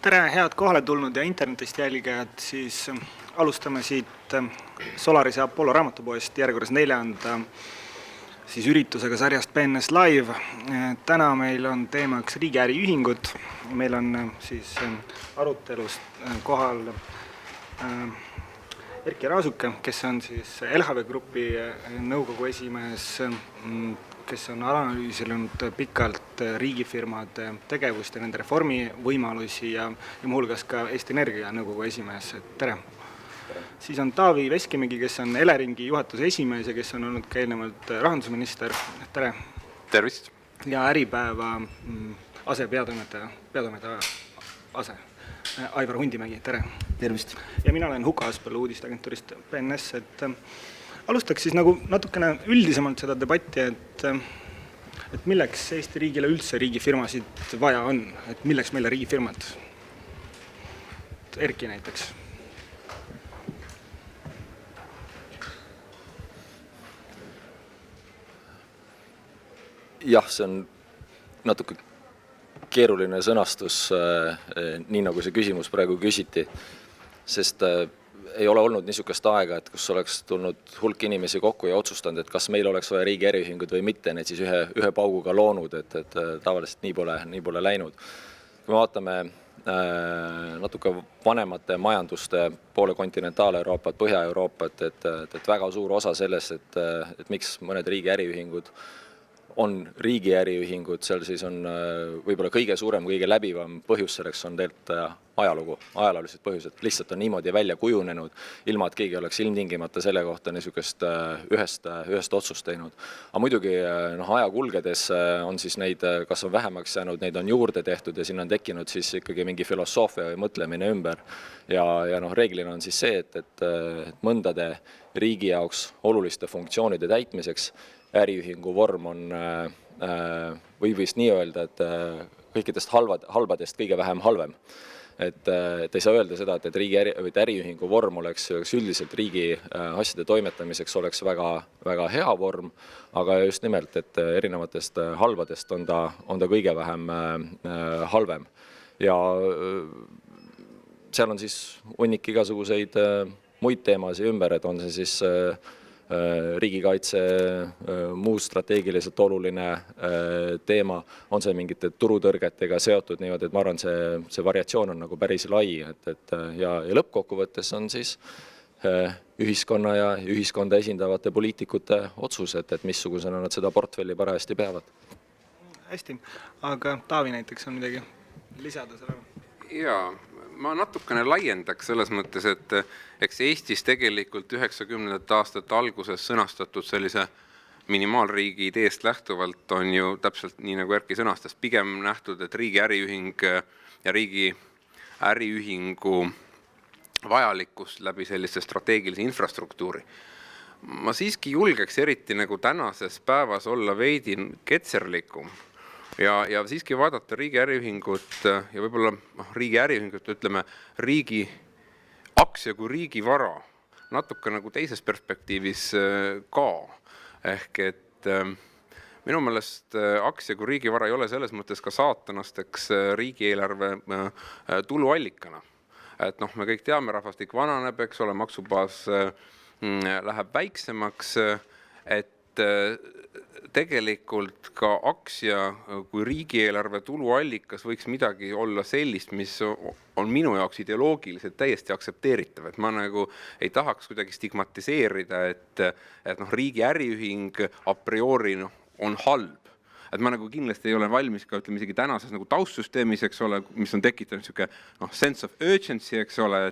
Tere, head kohale tulnud ja internetist jälgijad, siis alustame siit Solarise Apollo raamatupoest järjekorras 4. siis üritusega sarjast BNS Live. Täna meil on teemaks riigiäriühingud. Meil on siis arutelus kohal Erki Raasuke, kes on siis LHV Grupi nõukogu esimees, kes on analüüsinud pikalt riigifirmade tegevust ja nende reformi võimalusi ja muuhulgas ka Eesti Energia nõukogu esimees. Tere! Siis on Taavi Veskimägi, kes on Eleringi juhatuse esimees ja kes on olnud ka eelnevalt rahandusminister. Tere! Tervist! Ja Äripäeva asepeatoimetaja ase Aivar Hundimägi. Tere! Tervist! Ja mina olen Huka Aspelu uudisteagentuurist BNS. Alustaks siis nagu natukene üldisemalt seda debatti, et milleks Eesti riigile üldse riigifirmasid vaja on, et milleks meile riigifirmad? Erki näiteks. Jah, see on natuke keeruline sõnastus, nii nagu see küsimus praegu küsiti, sest ei ole olnud niisugust aega, et kus oleks tulnud hulk inimesi kokku ja otsustanud, et kas meil oleks vaja riigi äriühingud või mitte, need siis ühe pauguga loonud, et tavaliselt nii pole läinud. Kui me vaatame natuke vanemate majanduste poole kontinentaal-Euroopat, Põhja-Euroopat, et väga suur osa sellest, et miks mõned riigi äriühingud on riigi äriühingud, seal siis on võib-olla kõige suurem, kõige läbivam põhjus selleks on tegelikult ajaloolised põhjused. Lihtsalt on niimoodi välja kujunenud, ilma et keegi oleks ilmtingimata selle kohta niisugust ühest otsust teinud. Aga muidugi aja kulgedes on siis neid, kas on vähemaks jäänud, neid on juurde tehtud ja sinna on tekkinud siis ikkagi mingi filosoofia või mõtlemine ümber. Ja reeglina on siis see, et mõndade riigi jaoks oluliste funktsioonide täitmiseks äriühingu vorm on, võib vist nii öelda, et kõikidest halbadest kõige vähem halvem. Et ei saa öelda seda, et äriühingu vorm oleks üldiselt riigi asjade toimetamiseks oleks väga hea vorm, aga just nimelt, et erinevatest halbadest on ta kõige vähem halvem. Ja seal on siis hunnik igasuguseid muid teemasid ümber, et on see siis riigikaitse, muu strateegiliselt oluline teema, on see mingite turutõrgetega seotud niimoodi, et ma arvan, see variatsioon on nagu päris lai, ja lõppkokkuvõttes on siis ühiskonna ja ühiskonda esindavate poliitikute otsused, et missugusena nad seda portfelli parajasti peavad. Hästi, aga Taavi näiteks on midagi lisada sellele? Jaa, ma natukene laiendaks selles mõttes, et eks Eestis tegelikult 90. aastate alguses sõnastatud sellise minimaalriigi ideest lähtuvalt on ju täpselt nii nagu Erki sõnastas, pigem nähtud, et riigi äriühing ja riigi äriühingu vajalikkust läbi sellise strateegilise infrastruktuuri. Ma siiski julgeks eriti nagu tänases päevas olla veidi ketserlikum. Ja siiski vaadata riigi äriühingut ja võib-olla riigi äriühingut, ütleme, riigi aktsia kui riigi vara natuke nagu teises perspektiivis ka. Ehk et minu meelest aktsia kui riigi vara ei ole selles mõttes ka saatanasteks riigieelarve tuluallikana. Et me kõik teame, rahvastik vananeb, eks ole, maksubaas läheb väiksemaks, et tegelikult ka aktsia kui riigieelarve tuluallikas võiks midagi olla sellist, mis on minu jaoks ideoloogiliselt täiesti aktsepteeritav. Et ma nagu ei tahaks kuidagi stigmatiseerida, et riigi äriühing a priori on halb. Et ma nagu kindlasti ei ole valmis ka, ütleme isegi tänases nagu taustsüsteemis, eks ole, mis on tekitanud siuke sense of urgency, eks ole,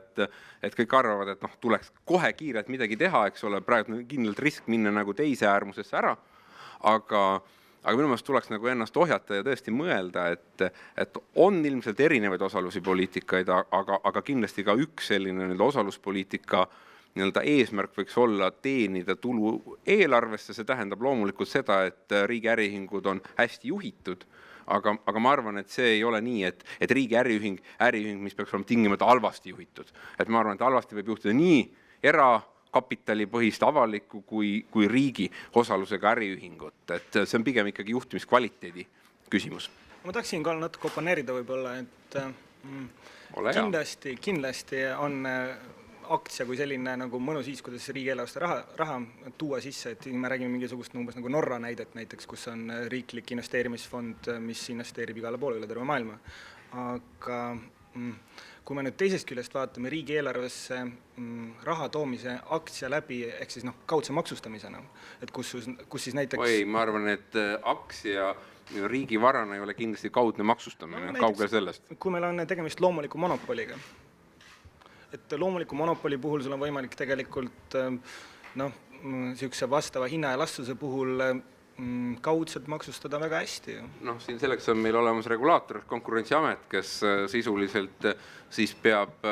et kõik arvavad, et tuleks kohe kiirelt midagi teha, eks ole, praegu kindlalt risk minna nagu teise äärmusesse ära, aga minu meelest tuleks nagu ennast ohjata ja tõesti mõelda, et on ilmselt erinevaid osalusi poliitikaid, aga kindlasti ka üks selline osaluspoliitika eesmärk võiks olla teenida tulu eelarvesse, see tähendab loomulikult seda, et riigi äriühingud on hästi juhitud, aga ma arvan, et see ei ole nii, et riigi äriühing, mis peaks olema tingimata halvasti juhitud. Et ma arvan, et halvasti võib juhtida nii erakapitalipõhist avalikku kui riigi osalusega äriühingut, et see on pigem ikkagi juhtimiskvaliteedi küsimus. Ma tahaksin ka natuke oponeerida võib-olla, et Ole hea. Kindlasti on aktsia kui selline nagu mõnu siis, kuidas riigieelarvesse raha tuua sisse, et me räägime mingisugust umbes nagu Norra näidet näiteks, kus on riiklik investeerimisfond, mis investeerib igale poole üle terve maailma. Aga kui me nüüd teisest küljest vaatame riigieelarvesse raha toomise aktsia läbi, ehk siis kaudse maksustamisena, et kus siis näiteks... Oi, ma arvan, et aktsia riigi varana ei ole kindlasti kaudne maksustamine, kaugel sellest. Kui meil on tegemist loomuliku monopoliga, et loomuliku monopoli puhul sul on võimalik tegelikult niisuguse vastava hinna ja lastsuse puhul kaudselt maksustada väga hästi. Siin selleks on meil olemas regulaator, Konkurentsiamet, kes sisuliselt siis peab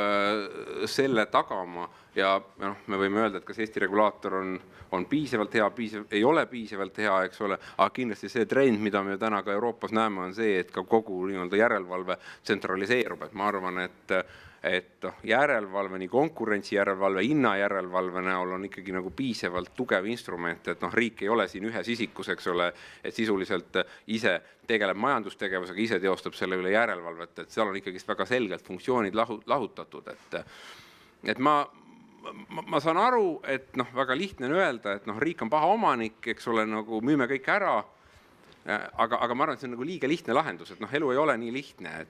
selle tagama ja me võime öelda, et kas Eesti regulaator on piisavalt hea, ei ole piisavalt hea, eks ole, aga kindlasti see trend, mida me täna ka Euroopas näeme, on see, et ka kogu järelevalve tsentraliseerub, et ma arvan, et järelevalve, nii konkurentsijärelevalve, hinnajärelevalve näol on ikkagi nagu piisavalt tugev instrument, et riik ei ole siin ühes isikus, eks ole, et sisuliselt ise tegeleb majandustegevusega, ise teostab selle üle järelevalvet, et seal on ikkagi väga selgelt funktsioonid lahutatud, et ma saan aru, et väga lihtne on öelda, et riik on paha omanik, eks ole, nagu müüme kõik ära, aga ma arvan, et see on nagu liiga lihtne lahendus, et elu ei ole nii lihtne,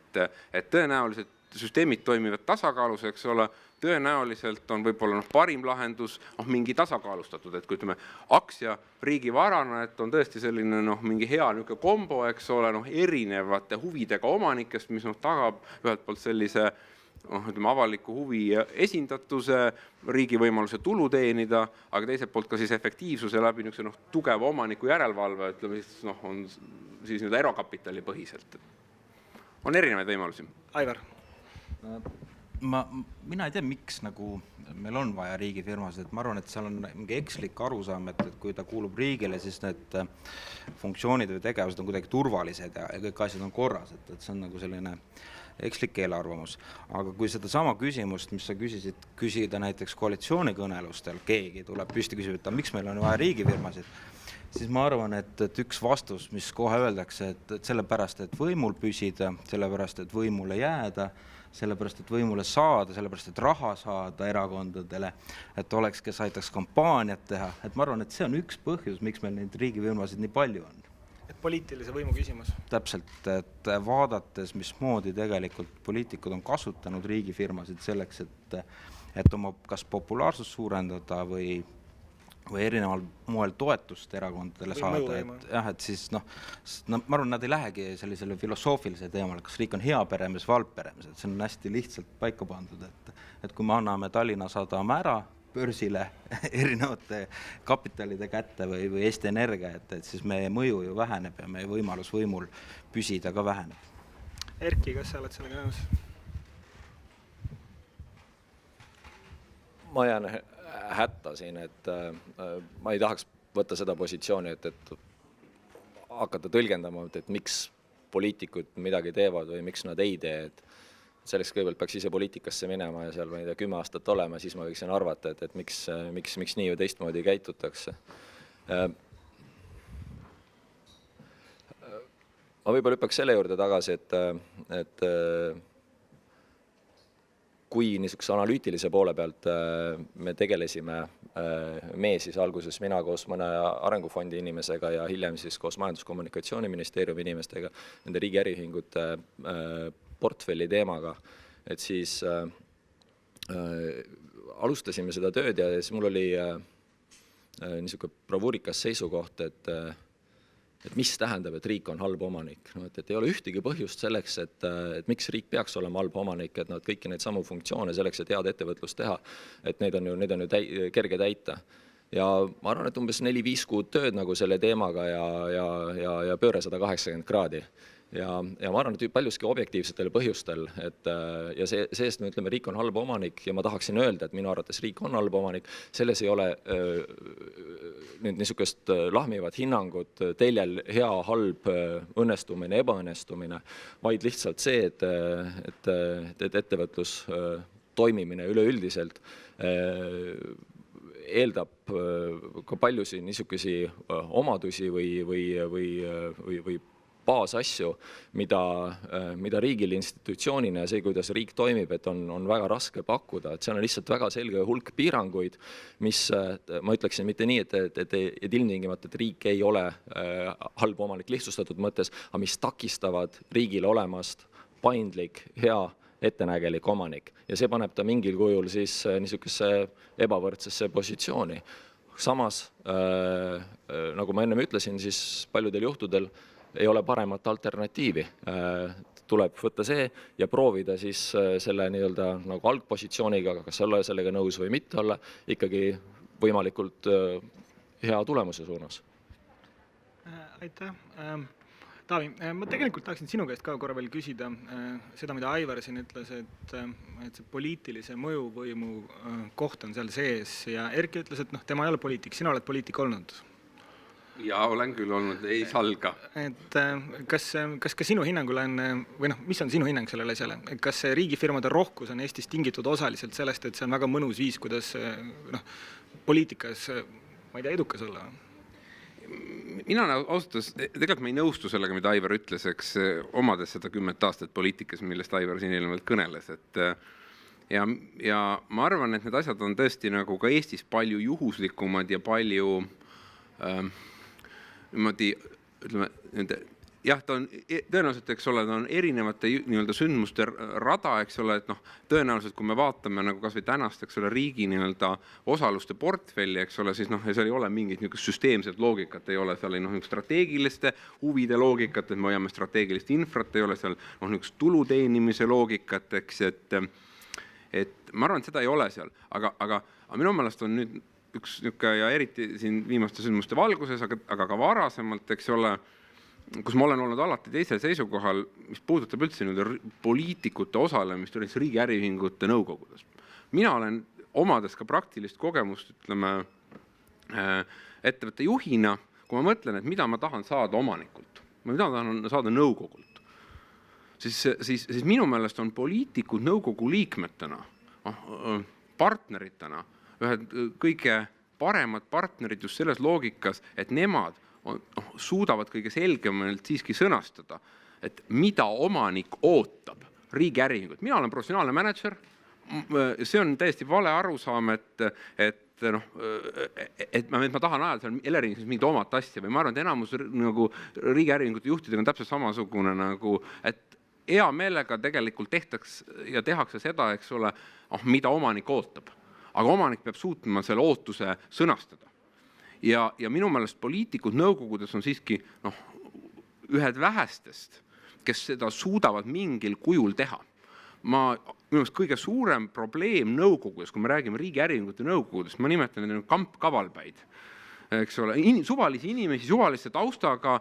et tõenäoliselt süsteemid toimivad tasakaalus, eks ole, tõenäoliselt on võib-olla parim lahendus mingi tasakaalustatud, et kui ütleme aktsia riigi varana, et on tõesti selline mingi hea kombo, eks ole, erinevate huvidega omanikest, mis tagab ühelt poolt sellise avaliku huvi esindatuse, riigi võimaluse tulu teenida, aga teiselt poolt ka siis efektiivsuse läbi tugeva omaniku järelevalve, ütleme on siis erakapitali põhiselt. On erinevaid võimalusi. Aivar. Mina ei tea, miks meil on vaja riigifirmasid, et ma arvan, et seal on mingi ekslik arusaam, et kui ta kuulub riigile, siis need funktsioonid või tegevused on kuidagi turvalised ja kõik asjad on korras, et see on nagu selline ekslik eelarvamus. Aga kui seda sama küsimust, mis sa küsida näiteks koalitsioonikõnelustel, keegi tuleb püsti küsib, et miks meil on vaja riigifirmasid, siis ma arvan, et üks vastus, mis kohe öeldakse, et sellepärast, et võimul püsida, sellepärast, et võimule jääda, sellepärast, et võimule saada, sellepärast, et raha saada erakondadele, et oleks, kes aitaks kampaaniat teha. Et ma arvan, et see on üks põhjus, miks meil neid riigifirmasid nii palju on. Et poliitilise võimu küsimus. Täpselt, et vaadates, mismoodi tegelikult poliitikud on kasutanud riigifirmasid selleks, et oma kas populaarsust suurendada või erineval moel toetust erakondadele saada, et siis ma arvan, nad ei lähegi sellisele filosoofilise teemale, kas riik on hea peremees või halb peremees, et see on hästi lihtsalt paika pandud, et kui me anname Tallinna Sadama ära börsile erinevate kapitalide kätte või Eesti Energia, et siis meie mõju ju väheneb ja meie võimalus võimul püsida ka väheneb. Erki, kas sa oled sellega nõus? Ma jään hätta siin, et ma ei tahaks võtta seda positsiooni, et hakata tõlgendama, et miks poliitikud midagi teevad või miks nad ei tee, et selleks kõigepealt peaks ise poliitikasse minema ja seal 10 aastat olema, siis ma võiksin arvata, et miks nii või teistmoodi käitutakse. Ma võib-olla hüppaks selle juurde tagasi, et kui niisuguse analüütilise poole pealt me tegelesime siis alguses mina koos mõne arengufondi inimesega ja hiljem siis koos Majandus-Kommunikatsiooniministeeriumi inimestega nende riigi äriühingute portfelli teemaga, et siis alustasime seda tööd ja siis mul oli niisugune bravuurikas seisukoht, et mis tähendab, et riik on halb omanik. Et ei ole ühtegi põhjust selleks, et miks riik peaks olema halb omanik, et nad kõiki neid samu funktsioone selleks, et head ettevõtlust teha, et neid on ju kerge täita. Ja ma arvan, et umbes 4-5 kuud tööd nagu selle teemaga ja pööre 180 kraadi. Ja ma arvan, et paljuski objektiivsetel põhjustel, ja seest me ütleme, riik on halb omanik ja ma tahaksin öelda, et minu arvates riik on halb omanik, selles ei ole niisugust lahmivat hinnangut teljel hea, halb, õnnestumine, ebaõnnestumine, vaid lihtsalt see, et ettevõtlus toimimine üleüldiselt eeldab ka paljusi niisugusi omadusi või baasasju, mida riigil institutsioonina ja see, kuidas riik toimib, et on väga raske pakkuda, et seal on lihtsalt väga selge hulk piiranguid, mis ma ütleksin mitte nii, et ilmtingimata, et riik ei ole halb omanik lihtsustatud mõttes, aga mis takistavad riigil olemast paindlik, hea, ettenägelik omanik ja see paneb ta mingil kujul siis niisugusesse ebavõrdsesse positsiooni. Samas, nagu ma ennem ütlesin, siis paljudel juhtudel ei ole paremat alternatiivi. Tuleb võtta see ja proovida siis selle nii-öelda nagu algpositsiooniga, kas olla sellega nõus või mitte olla, ikkagi võimalikult hea tulemuse suunas. Aitäh. Taavi, ma tegelikult tahaksin sinu käest ka korra veel küsida seda, mida Aivar siin ütles, et see poliitilise mõjuvõimu koht on seal sees ja Erki ütles, et tema ei ole poliitik, sina oled poliitik olnud. Ja olen küll olnud, ei salga. Et kas sinu hinnangul on, või mis on sinu hinnang sellele asjale? Kas see riigifirmade rohkus on Eestis tingitud osaliselt sellest, et see on väga mõnus viis, kuidas poliitikas, ma ei tea, edukas olla? Mina austus, tegelikult ma ei nõustu sellega, mida Aivar ütles, eks omades seda 10 aastat poliitikas, millest Aivar siin eelnevalt kõneles. Ja ma arvan, et need asjad on tõesti nagu ka Eestis palju juhuslikumad ja palju ütleme, jah, ta on tõenäoliselt, eks ole, ta on erinevate nii-öelda sündmuste rada, eks ole, et tõenäoliselt, kui me vaatame nagu kas või tänast, eks ole, riigi nii-öelda osaluste portfelli, eks ole, siis seal ei ole mingit niisugust süsteemset loogikat, ei ole seal strateegiliste huvide loogikat, et me hoiame strateegilist infrat, ei ole seal niisugust tulu teenimise loogikat, eks, et ma arvan, et seda ei ole seal, aga minu meelest on nüüd üks niisugune ja eriti siin viimaste sündmuste valguses, aga ka varasemalt, eks ole, kus ma olen olnud alati teisel seisukohal, mis puudutab üldse poliitikute osalemist riigi äriühingute nõukogudes. Mina olen omades ka praktilist kogemust, ütleme, ettevõtte juhina, kui ma mõtlen, et mida ma tahan saada omanikult, mida ma tahan saada nõukogult, siis minu meelest on poliitikud nõukogu liikmetena, partneritena, ühed kõige paremad partnerid just selles loogikas, et nemad suudavad kõige selgemalt siiski sõnastada, et mida omanik ootab riigi äriühingut. Mina olen professionaalne manager, see on täiesti vale arusaam, et ma tahan ajada seal Eleringis mingit omat asja või ma arvan, et enamus nagu riigi äriühingute juhtidega on täpselt samasugune, nagu, et hea meelega tegelikult tehakse seda, eks ole, mida omanik ootab. Aga omanik peab suutma selle ootuse sõnastada. Ja minu meelest poliitikud nõukogudes on siiski ühed vähestest, kes seda suudavad mingil kujul teha. Minu meelest kõige suurem probleem nõukogudes, kui me räägime riigi äriühingute nõukogudest, ma nimetan neid kampkavalpäid, eks ole, suvalisi inimesi, suvaliste taustaga,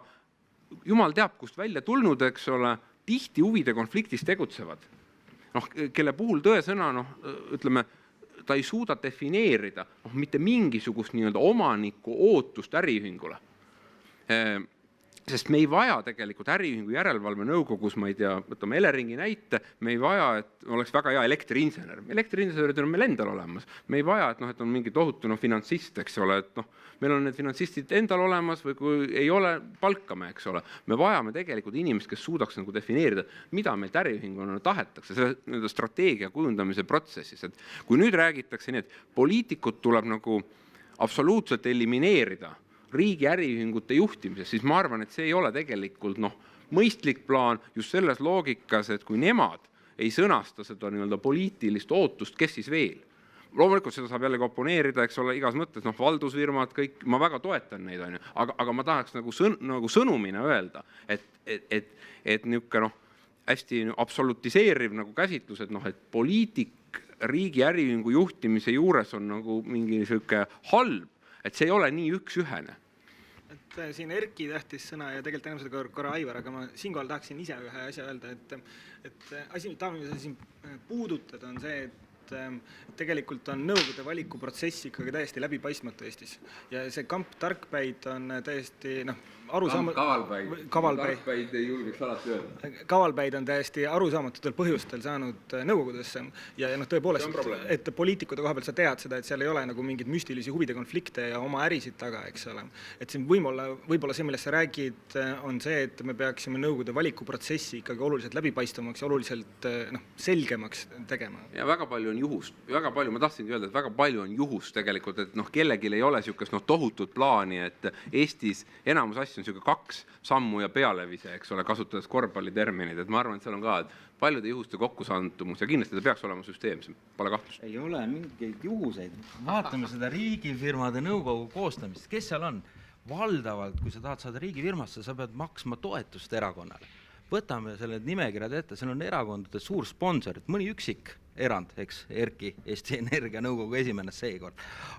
jumal teab, kust välja tulnud, eks ole, tihti huvide konfliktis tegutsevad. Kelle puhul tõesõna, ütleme, ta ei suuda defineerida mitte mingisugust nii-öelda omaniku ootust äriühingule. Sest me ei vaja tegelikult äriühingu järelevalve nõukogus, ma ei tea, võtame Eleringi näite, me ei vaja, et oleks väga hea elektriinsener. Elektriinsenerid on meil endal olemas. Me ei vaja, et on mingi tohutu finantsist, eks ole, et meil on need finantsistid endal olemas või kui ei ole, palkame, eks ole. Me vajame tegelikult inimest, kes suudaks nagu defineerida, mida meilt äriühinguna tahetakse, selle strateegia kujundamise protsessis. Et kui nüüd räägitakse nii, et poliitikud tuleb nagu absoluutselt elimineerida riigi äriühingute juhtimises, siis ma arvan, et see ei ole tegelikult mõistlik plaan just selles loogikas, et kui nemad ei sõnasta seda nii-öelda poliitilist ootust, kes siis veel. Loomulikult seda saab jällegi oponeerida, eks ole, igas mõttes, valdusfirmad, kõik, ma väga toetan neid, aga ma tahaks nagu sõnumina öelda, et niisugune hästi absolutiseeriv nagu käsitlus, et poliitik riigi äriühingu juhtimise juures on nagu mingi niisugune halb, et see ei ole nii üks-ühene. Et siin Erki tähtis sõna ja tegelikult enam seda korra Aivar, aga ma siinkohal tahaksin ise ühe asja öelda, et asi, mida siin puudutada, on see, et tegelikult on nõukogude valikuprotsess ikkagi täiesti läbipaistmatu Eestis. Ja see kamp tarkpäid on täiesti, Kavalpäid ei julgeks alati öelda. Kavalpäid on täiesti arusaamatutel põhjustel saanud nõukogudesse ja tõepoolest, et poliitikute koha pealt sa tead seda, et seal ei ole nagu mingeid müstilisi huvide konflikte ja oma ärisid taga, eks ole. Et siin võib-olla see, millest sa räägid, on see, et me peaksime nõukogude valikuprotsessi ikkagi oluliselt läbipaistvamaks ja oluliselt selgemaks tegema. Ja väga palju on juhust, ma tahtsingi öelda, et väga palju on juhust tegelikult, et kellelgi ei ole niisugust tohutut plaani, et Eestis enamus asju on niisugune 2 sammu ja pealevise, eks ole, kasutades korvpalliterminid, et ma arvan, et seal on ka paljude juhuste kokkusaantumus ja kindlasti ta peaks olema süsteemsem, pole kahtlust. Ei ole mingeid juhuseid. Vaatame seda riigifirmade nõukogu koostamist. Kes seal on? Valdavalt, kui sa tahad saada riigifirmasse, sa pead maksma toetust erakonnale. Võtame selle nimekirjad ette, seal on erakondade suur sponsor, mõni üksik erand, eks, Erki, Eesti Energia nõukogu esimene seekord.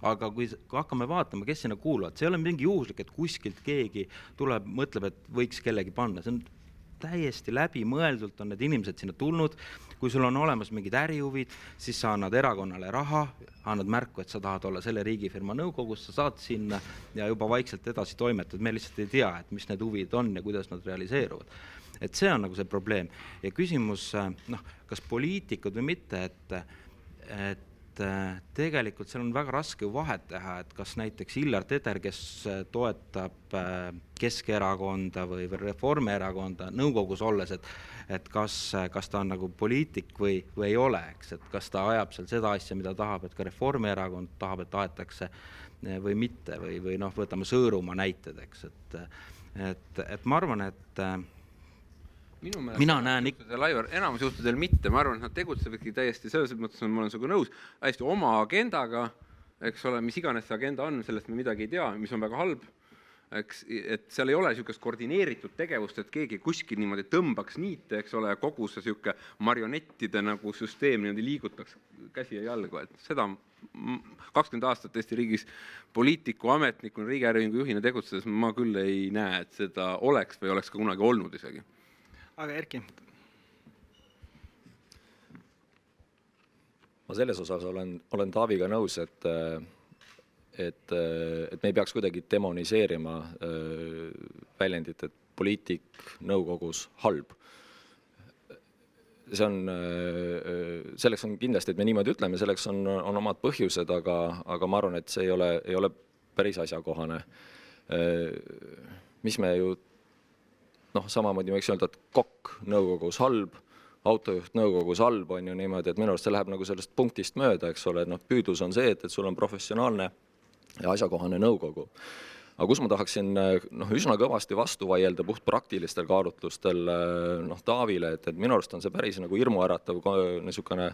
Aga kui hakkame vaatama, kes sinna kuuluvad, see ei ole mingi juhuslik, et kuskilt keegi tuleb, mõtleb, et võiks kellegi panna. See on täiesti läbimõeldult on need inimesed sinna tulnud. Kui sul on olemas mingid ärihuvid, siis sa annad erakonnale raha, annad märku, et sa tahad olla selle riigifirma nõukogus, sa saad sinna ja juba vaikselt edasi toimetad. Me lihtsalt ei tea, et mis need huvid on ja kuidas nad realiseeruvad. Et see on nagu see probleem. Ja küsimus, kas poliitikud või mitte, et tegelikult seal on väga raske vahet teha, et kas näiteks Illar Teder, kes toetab Keskerakonda või Reformierakonda nõukogus olles, et kas ta on nagu poliitik või ei ole, eks, et kas ta ajab seal seda asja, mida tahab, et ka Reformierakond tahab, et aetakse või mitte, või võtame Sõõrumaa näited, eks, et ma arvan, et mina näen enamus juhtudel mitte, ma arvan, et nad tegutsevadki täiesti selles mõttes, ma olen sinuga nõus, hästi oma agendaga, eks ole, mis iganes see agenda on, sellest me midagi ei tea, mis on väga halb, eks, et seal ei ole niisugust koordineeritud tegevust, et keegi kuskil niimoodi tõmbaks niite, eks ole, kogu see niisugune marionettide nagu süsteem niimoodi liigutaks käsi ja jalgu, et seda 20 aastat Eesti riigis poliitiku, ametniku, riigiäriühingu juhina tegutsedes ma küll ei näe, et seda oleks või oleks ka kunagi olnud isegi. Aga Erki? Ma selles osas olen Taaviga nõus, et me ei peaks kuidagi demoniseerima väljendit, et poliitik nõukogus halb. Selleks on kindlasti, et me niimoodi ütleme, selleks on omad põhjused, aga ma arvan, et see ei ole päris asjakohane. Mis me ju samamoodi võiks öelda, et kokk nõukogus halb, autojuht nõukogus halb on ju niimoodi, et minu arust see läheb nagu sellest punktist mööda, eks ole, et püüdlus on see, et sul on professionaalne ja asjakohane nõukogu. Aga kus ma tahaksin üsna kõvasti vastu vaielda puht praktilistel kaalutlustel Taavile, et minu arust on see päris nagu hirmuäratav niisugune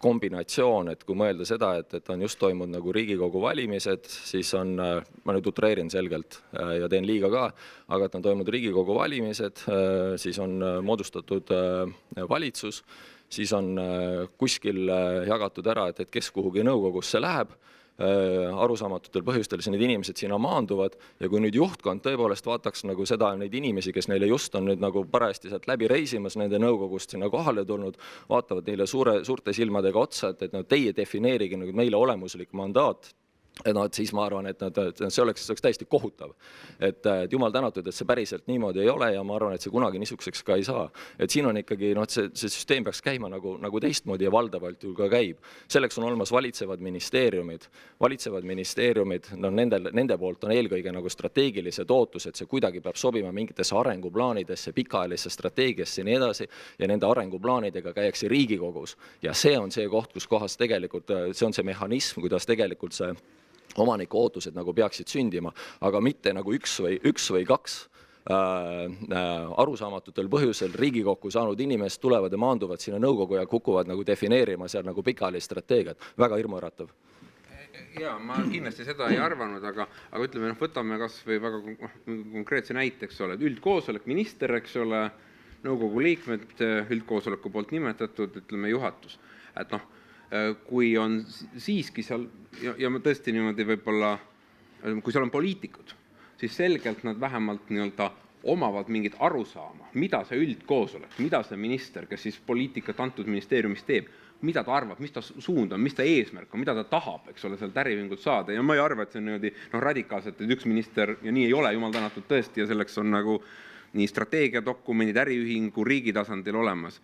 kombinatsioon, et kui mõelda seda, et on just toimunud nagu Riigikogu valimised, siis on, ma nüüd utreerin selgelt ja teen liiga ka, aga et on toimunud Riigikogu valimised, siis on moodustatud valitsus, siis on kuskil jagatud ära, et kes kuhugi nõukogusse läheb, arusaamatutel põhjustel need inimesed sinna maanduvad ja kui nüüd juhtkond tõepoolest vaataks nagu seda neid inimesi, kes neile just on nüüd nagu parajasti sealt läbi reisimas nende nõukogust sinna kohale tulnud, vaatavad neile suurte silmadega otsa, et teie defineerige nagu meile olemuslik mandaat, et siis ma arvan, et see oleks täiesti kohutav. Et jumal tänatud, et see päriselt niimoodi ei ole ja ma arvan, et see kunagi niisuguseks ka ei saa. Et siin on ikkagi, see süsteem peaks käima nagu teistmoodi ja valdavalt ju ka käib. Selleks on olemas valitsevad ministeeriumid. Valitsevad ministeeriumid, nende poolt on eelkõige nagu strateegilised ootused, see kuidagi peab sobima mingitesse arenguplaanidesse, pikaajalisse strateegiasse ja nii edasi ja nende arenguplaanidega käiakse Riigikogus. Ja see on see koht, kus kohas tegelikult, see on see mehhanism, kuidas tegelikult see omaniku ootused nagu peaksid sündima, aga mitte nagu üks või kaks arusaamatutel põhjusel Riigikokku saanud inimest tulevad ja maanduvad sinna nõukogu ja kukuvad nagu defineerima seal nagu pikaajalist strateegiat. Väga hirmuäratav. Jaa, ma kindlasti seda ei arvanud, aga ütleme, võtame kas või väga konkreetse näite, eks ole, üldkoosolek, minister, eks ole, nõukogu liikmed, üldkoosoleku poolt nimetatud, ütleme juhatus. Et kui on siiski seal, ja tõesti niimoodi võib-olla, kui seal on poliitikud, siis selgelt nad vähemalt omavad mingit arusaama, mida see üldkoosolek, mida see minister, kes siis poliitikat antud ministeeriumis teeb, mida ta arvab, mis ta suund on, mis ta eesmärk on, mida ta tahab, eks ole, sealt äriühingut saada ja ma ei arva, et see on niimoodi radikaalselt, et üks minister ja nii ei ole, jumal tänatud tõesti, ja selleks on nagu nii strateegiadokumendid äriühingu riigi tasandil olemas.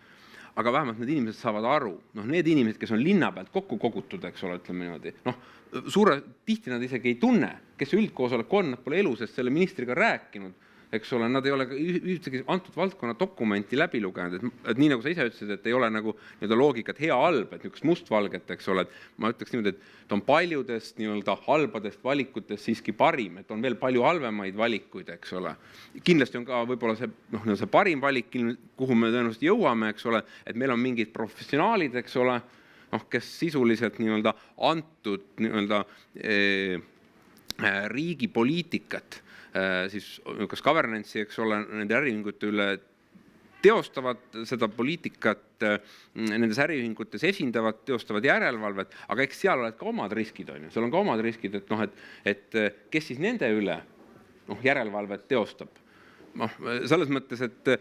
Aga vähemalt need inimesed saavad aru, need inimesed, kes on linna pealt kokku kogutud, eks ole, ütleme niimoodi, tihti nad isegi ei tunne, kes üldkoosolek on, nad pole elu seest selle ministriga rääkinud, eks ole, nad ei ole ühtegi antud valdkonna dokumenti läbi lugenud, et nii nagu sa ise ütlesid, et ei ole nagu loogikat hea-halb, et niisugust mustvalget, eks ole, et ma ütleks niimoodi, et on paljudest halbadest valikutest siiski parim, et on veel palju halvemaid valikuid, eks ole. Kindlasti on ka võib-olla see parim valik, kuhu me tõenäoliselt jõuame, eks ole, et meil on mingid professionaalid, eks ole, kes sisuliselt antud riigi poliitikat siis kas governance'i, eks ole, nende äriühingute üle teostavad seda poliitikat, nendes äriühingutes esindavad, teostavad järelevalvet, aga eks seal oled ka omad riskid, on ju. Seal on ka omad riskid, et kes siis nende üle järelevalvet teostab. Selles mõttes, et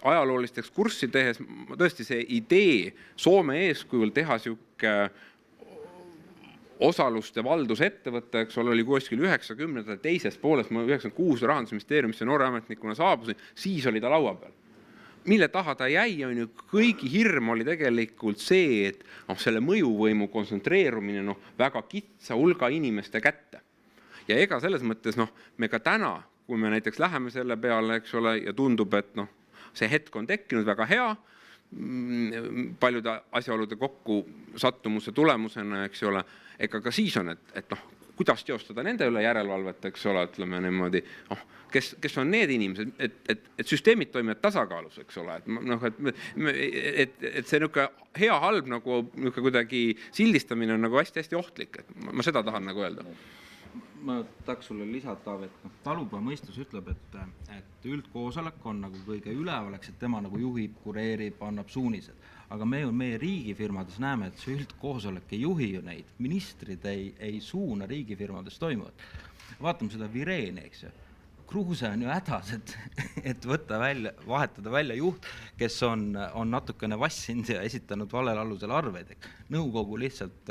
ajaloolist ekskurssi tehes, tõesti see idee Soome eeskujul teha siuke osaluste valdusettevõte, eks ole, oli kuskil 90. teisest poolest, ma 96 Rahandusministeeriumisse noore ametnikuna saabusin, siis oli ta laua peal. Mille taha ta jäi, on ju, kõigi hirm oli tegelikult see, et selle mõjuvõimu kontsentreerumine väga kitsa hulga inimeste kätte. Ja ega selles mõttes me ka täna, kui me näiteks läheme selle peale, eks ole, ja tundub, et see hetk on tekkinud väga hea, paljude asjaolude kokku sattumuse tulemusena, eks ole, ega ka siis on, et kuidas teostada nende üle järelevalvet, eks ole, ütleme niimoodi, kes on need inimesed, et süsteemid toimivad tasakaalus, eks ole, et see hea-halb kuidagi sildistamine on hästi-hästi ohtlik, et ma seda tahan öelda. Ma tahaks sulle lisada, Taavi, et talupoja mõistus ütleb, et üldkoosolek on kõige ülevaleks, et tema juhib, kureerib, annab suunised. Aga meie riigifirmades näeme, et see üldkoosolek ei juhi ju neid. Ministrid ei suuna riigifirmades toimuvat. Vaatame seda Vireeni, eks ju. Kruuse on ju hädas, et vahetada välja juht, kes on natukene vassinud ja esitanud valel alusel arveid. Nõukogu lihtsalt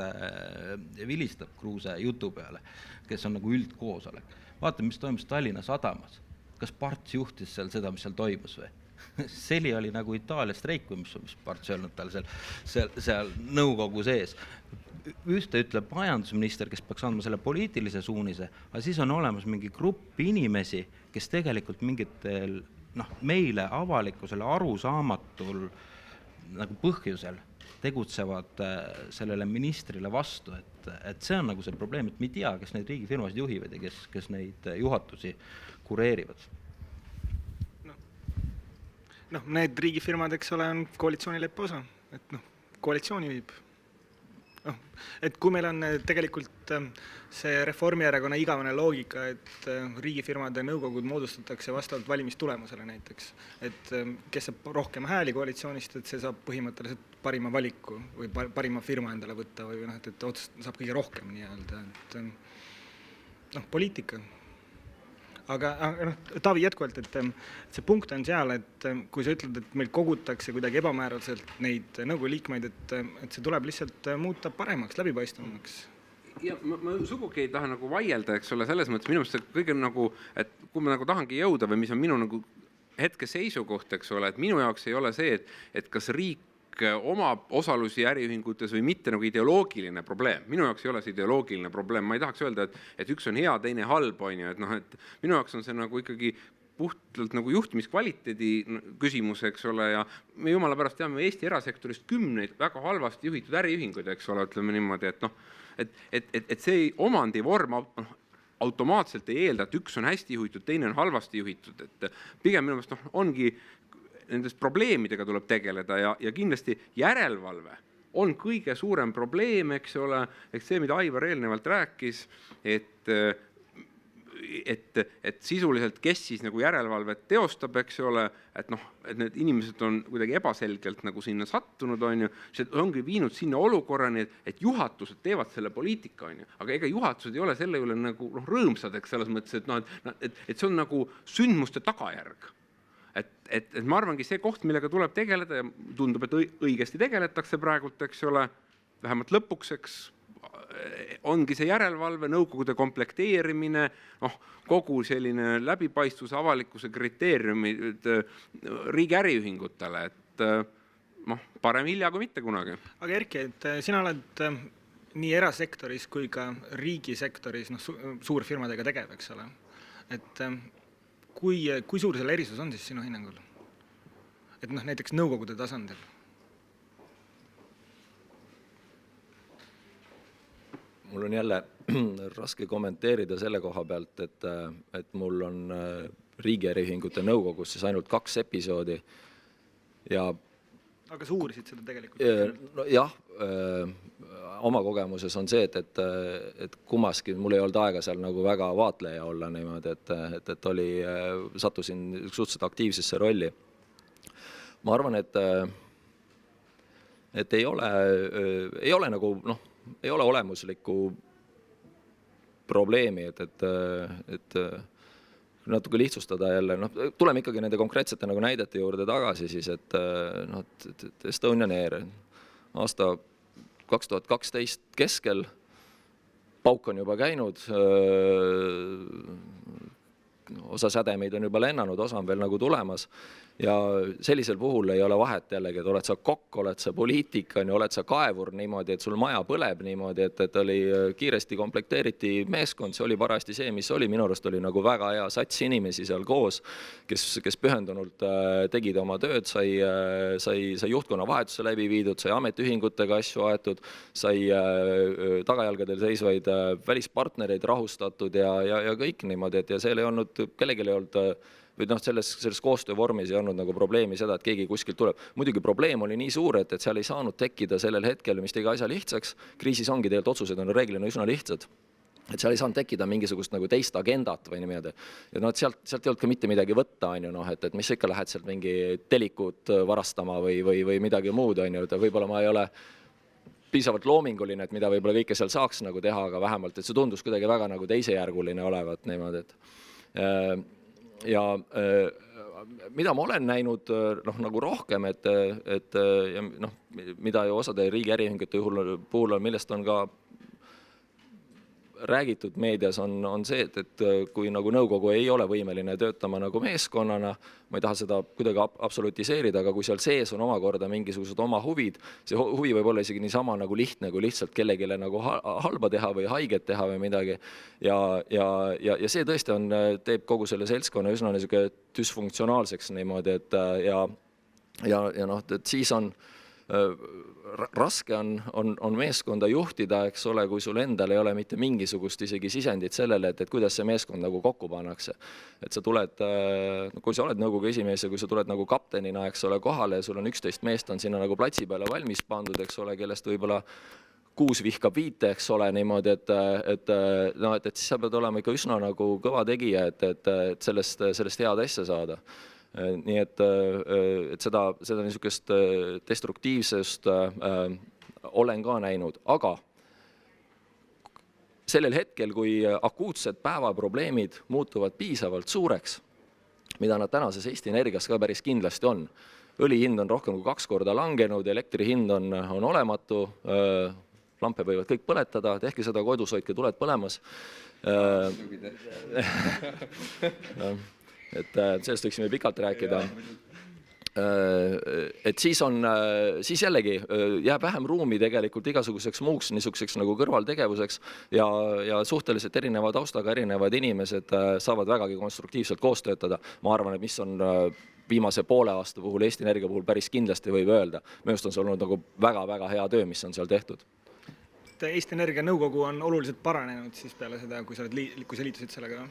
vilistab Kruuse jutu peale, kes on üldkoosolek. Vaatame, mis toimus Tallinna Sadamas. Kas Parts juhtis seal seda, mis seal toimus või? Seli oli Itaalia streik, mis Parts öelnud tal seal nõukogu sees. Ühte ütleb majandusminister, kes peaks andma selle poliitilise suunise, aga siis on olemas mingi grupp inimesi, kes tegelikult mingitel meile avalikkusele arusaamatul põhjusel tegutsevad sellele ministrile vastu, et see on see probleem, et me ei tea, kes neid riigifirmasid juhivad ja kes neid juhatusi kureerivad. Need riigifirmad, eks ole, on koalitsioonileppe osa, et koalitsioon juhib. Et kui meil on tegelikult see Reformierakonna igavene loogika, et riigifirmade nõukogud moodustatakse vastavalt valimistulemusele näiteks, et kes saab rohkem hääli koalitsioonist, et see saab põhimõtteliselt parima valiku või parima firma endale võtta või et saab kõige rohkem nii-öelda, et poliitika. Aga Taavi jätkuvalt, et see punkt on seal, et kui sa ütled, et meil kogutakse kuidagi ebamääraselt neid nõukogu liikmeid, et see tuleb lihtsalt muuta paremaks, läbipaistvamaks. Ja ma sugugi ei taha vaielda, eks ole, selles mõttes minu meelest see kõige et kui ma tahangi jõuda või mis on minu hetke seisukoht, eks ole, et minu jaoks ei ole see, et kas riik oma osalusi äriühingutes või mitte ideoloogiline probleem. Minu jaoks ei ole see ideoloogiline probleem. Ma ei tahaks öelda, et üks on hea, teine halb, on ju. Et minu jaoks on see ikkagi puhtalt juhtimiskvaliteedi küsimus, eks ole, ja me jumala pärast teame Eesti erasektorist 10 väga halvasti juhitud äriühinguid, eks ole, ütleme niimoodi, et see omandivorm automaatselt ei eelda, et üks on hästi juhitud, teine on halvasti juhitud, et pigem minu meelest ongi nendest probleemidega tuleb tegeleda ja kindlasti järelevalve on kõige suurem probleem, eks ole, eks see, mida Aivar eelnevalt rääkis, et sisuliselt, kes siis järelevalvet teostab, eks ole, et need inimesed on kuidagi ebaselgelt sinna sattunud, on ju, see ongi viinud sinna olukorrani, et juhatused teevad selle poliitika, on ju, aga ega juhatused ei ole selle üle rõõmsad, eks selles mõttes, et see on sündmuste tagajärg. et ma arvangi see koht, millega tuleb tegeleda ja tundub, et õigesti tegeletakse praegult, eks ole, vähemalt lõpuks, eks, ongi see järelevalve, nõukogude komplekteerimine, kogu selline läbipaistvuse avalikkuse kriteeriumid riigi äriühingutele, et parem hilja kui mitte kunagi. Aga Erki, et sina oled nii erasektoris kui ka riigisektoris suurfirmadega tegev, eks ole. Et kui suur selle erisus on siis sinu hinnangul? Et näiteks nõukogude tasandil? Mul on jälle raske kommenteerida selle koha pealt, et mul on riigi äriühingute nõukogus siis ainult 2 episoodi ja aga sa uurisid seda tegelikult? No jah, oma kogemuses on see, et kummaski mul ei olnud aega seal nagu väga vaatleja olla niimoodi, et sattusin suhteliselt aktiivsesse rolli. Ma arvan, et ei ole nagu, ei ole olemuslikku probleemi, et natuke lihtsustada jälle, tuleme ikkagi nende konkreetsete nagu näidete juurde tagasi siis, et Estonian Air aasta 2012 keskel, pauk on juba käinud, osa sädemeid on juba lennanud, osa on veel nagu tulemas ja sellisel puhul ei ole vahet jällegi, et oled sa kokk, oled sa poliitik, oled sa kaevur niimoodi, et sul maja põleb niimoodi, et oli kiiresti komplekteeriti meeskond, see oli parajasti see, mis oli, minu arust oli nagu väga hea sats inimesi seal koos, kes pühendunult tegid oma tööd, sai juhtkonna vahetuse läbi viidud, sai ametiühingutega asju aetud, sai tagajalgadel seisvaid välispartnereid rahustatud ja kõik niimoodi, et ja seal ei olnud, kellelgi ei olnud või selles koostöövormis ei olnud nagu probleemi seda, et keegi kuskilt tuleb. Muidugi probleem oli nii suur, et seal ei saanud tekkida sellel hetkel, mis tegi asja lihtsaks. Kriisis ongi tegelikult otsused on reeglina üsna lihtsad. Et seal ei saanud tekkida mingisugust nagu teist agendat või niimoodi. Ja sealt ei olnud ka mitte midagi võtta, et mis ikka lähed sealt mingi telikut varastama või midagi muud, et võib-olla ma ei ole piisavalt loominguline, et mida võib-olla kõike seal saaks nagu teha, aga vähemalt, et see tundus kuidagi väga nagu teisejärguline olevat niimoodi, et ja mida ma olen näinud nagu rohkem, et mida ju osade riigi äriühingute puhul on, millest on ka räägitud meedias, on see, et kui nagu nõukogu ei ole võimeline töötama nagu meeskonnana, ma ei taha seda kuidagi absolutiseerida, aga kui seal sees on omakorda mingisugused oma huvid, see huvi võib olla isegi niisama nagu lihtne, kui lihtsalt kellegile nagu halba teha või haiget teha või midagi. Ja see tõesti teeb kogu selle seltskonna üsna düsfunktsionaalseks niimoodi, et siis on raske on meeskonda juhtida, eks ole, kui sul endal ei ole mitte mingisugust isegi sisendit sellele, et kuidas see meeskond nagu kokku pannakse. Et sa tuled, kui sa oled nõukogu esimees ja kui sa tuled nagu kaptenina, eks ole, kohale ja sul on 11 meest on sinna nagu platsi peale valmis pandud, eks ole, kellest võib-olla 6 vihkab 5, eks ole, niimoodi, et siis sa pead olema ikka üsna nagu kõva tegija, et sellest head asja saada. Nii et seda niisugust destruktiivsust olen ka näinud, aga sellel hetkel, kui akuutsed päevaprobleemid muutuvad piisavalt suureks, mida nad tänases Eesti Energias ka päris kindlasti on, õli hind on rohkem kui 2 korda langenud, elektri hind on olematu, lampe võivad kõik põletada, tehke seda kodus, hoidke tuled põlemas. Et sellest võiksime pikalt rääkida. Et siis jällegi jääb vähem ruumi tegelikult igasuguseks muuks niisuguseks nagu kõrvaltegevuseks ja suhteliselt erineva taustaga erinevad inimesed saavad vägagi konstruktiivselt koos töötada. Ma arvan, et mis on viimase poole aasta puhul Eesti Energia puhul päris kindlasti võib öelda. Minu arust on see olnud nagu väga-väga hea töö, mis on seal tehtud. Eesti Energia nõukogu on oluliselt paranenud siis peale seda, kui sa liitusid sellega?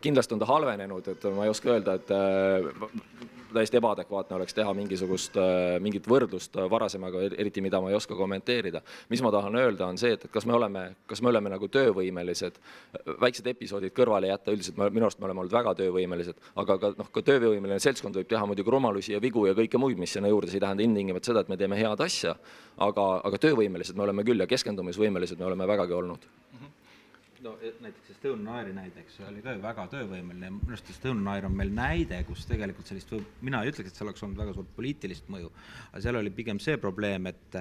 Kindlasti on ta halvenenud, et ma ei oska öelda, et täiesti ebaadekvaatne oleks teha mingit võrdlust varasemaga, eriti mida ma ei oska kommenteerida. Mis ma tahan öelda on see, et kas me oleme nagu töövõimelised, väiksed episoodid kõrvale jätta, üldiselt minu arust me oleme olnud väga töövõimelised, aga ka töövõimeline seltskond võib teha muidugi rumalusi ja vigu ja kõike muid, mis sinna juurde, see ei tähenda ilmtingimata seda, et me teeme head asja, aga töövõimelised me oleme küll ja keskendumisvõimelised me oleme vägagi olnud. no näiteks Estonian Airi näide, eks oli ka väga töövõimeline ja minu arust Estonian Air on meil näide, kus tegelikult sellist mina ei ütleks, et see oleks olnud väga suurt poliitilist mõju, aga seal oli pigem see probleem, et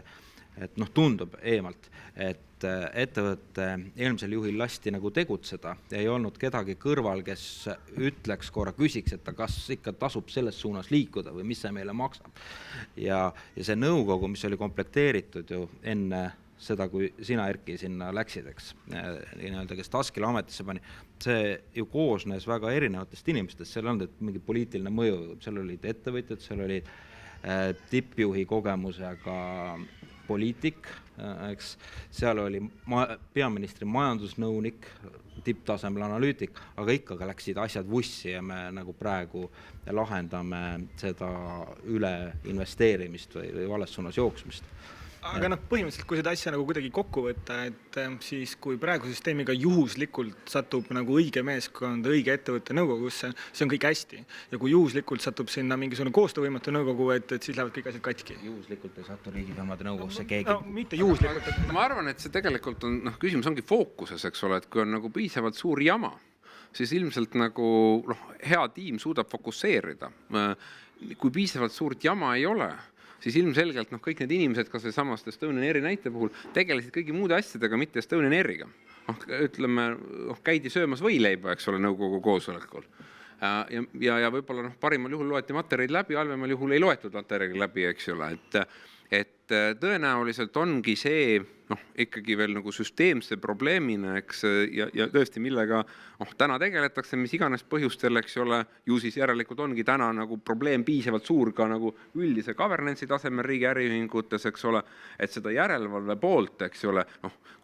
noh, tundub eemalt, et ettevõtte eelmisel juhil lasti nagu tegutseda ja ei olnud kedagi kõrval, kes ütleks korra, küsiks, et kas ikka tasub selles suunas liikuda või mis see meile maksab. Ja see nõukogu, mis oli komplekteeritud ju enne seda, kui sina, Erki, sinna läksid, eks, kes Taskile ametisse pani, see ju koosnes väga erinevatest inimestest, seal on mingi poliitiline mõju, seal olid ettevõtjad, seal olid tippjuhi kogemusega poliitik, eks, seal oli peaministri majandusnõunik, tipptasemel analüütik, aga ikka läksid asjad vussi ja me nagu praegu lahendame seda üle investeerimist või vales suunas jooksmist. Aga põhimõtteliselt, kui seda asja nagu kuidagi kokku võtta, et siis kui praegu süsteemiga juhuslikult satub nagu õige meeskond õige ettevõtte nõukogusse, see on kõik hästi. Ja kui juhuslikult satub sinna mingisugune koostöövõimetu nõukogu, et siis lähevad kõik asjad katki. Juhuslikult ei satu riigifirmade nõukogusse keegi. No, mitte juhuslikult. Ma arvan, et see tegelikult on, küsimus ongi fookuses, eks ole, et kui on nagu piisavalt suur jama, siis ilmselt nagu hea tiim suudab fokusseerida. Kui piisavalt suurt jama ei ole, siis ilmselgelt kõik need inimesed, kas või samast Estonian Airi näite puhul, tegelesid kõigi muude asjadega, mitte Estonian Airiga. Ütleme, käidi söömas võileiba, eks ole, nõukogu koosolekul. Ja võib-olla parimal juhul loeti materjalid läbi, halvemal juhul ei loetud materjalid läbi, eks ole. Et tõenäoliselt ongi see ikkagi veel nagu süsteemse probleemina, eks, ja tõesti, millega täna tegeletakse, mis iganes põhjustel, eks ole, ju siis järelikult ongi täna nagu probleem piisavalt suur ka nagu üldise governance'i tasemel riigi äriühingutes, eks ole, et seda järelevalve poolt, eks ole,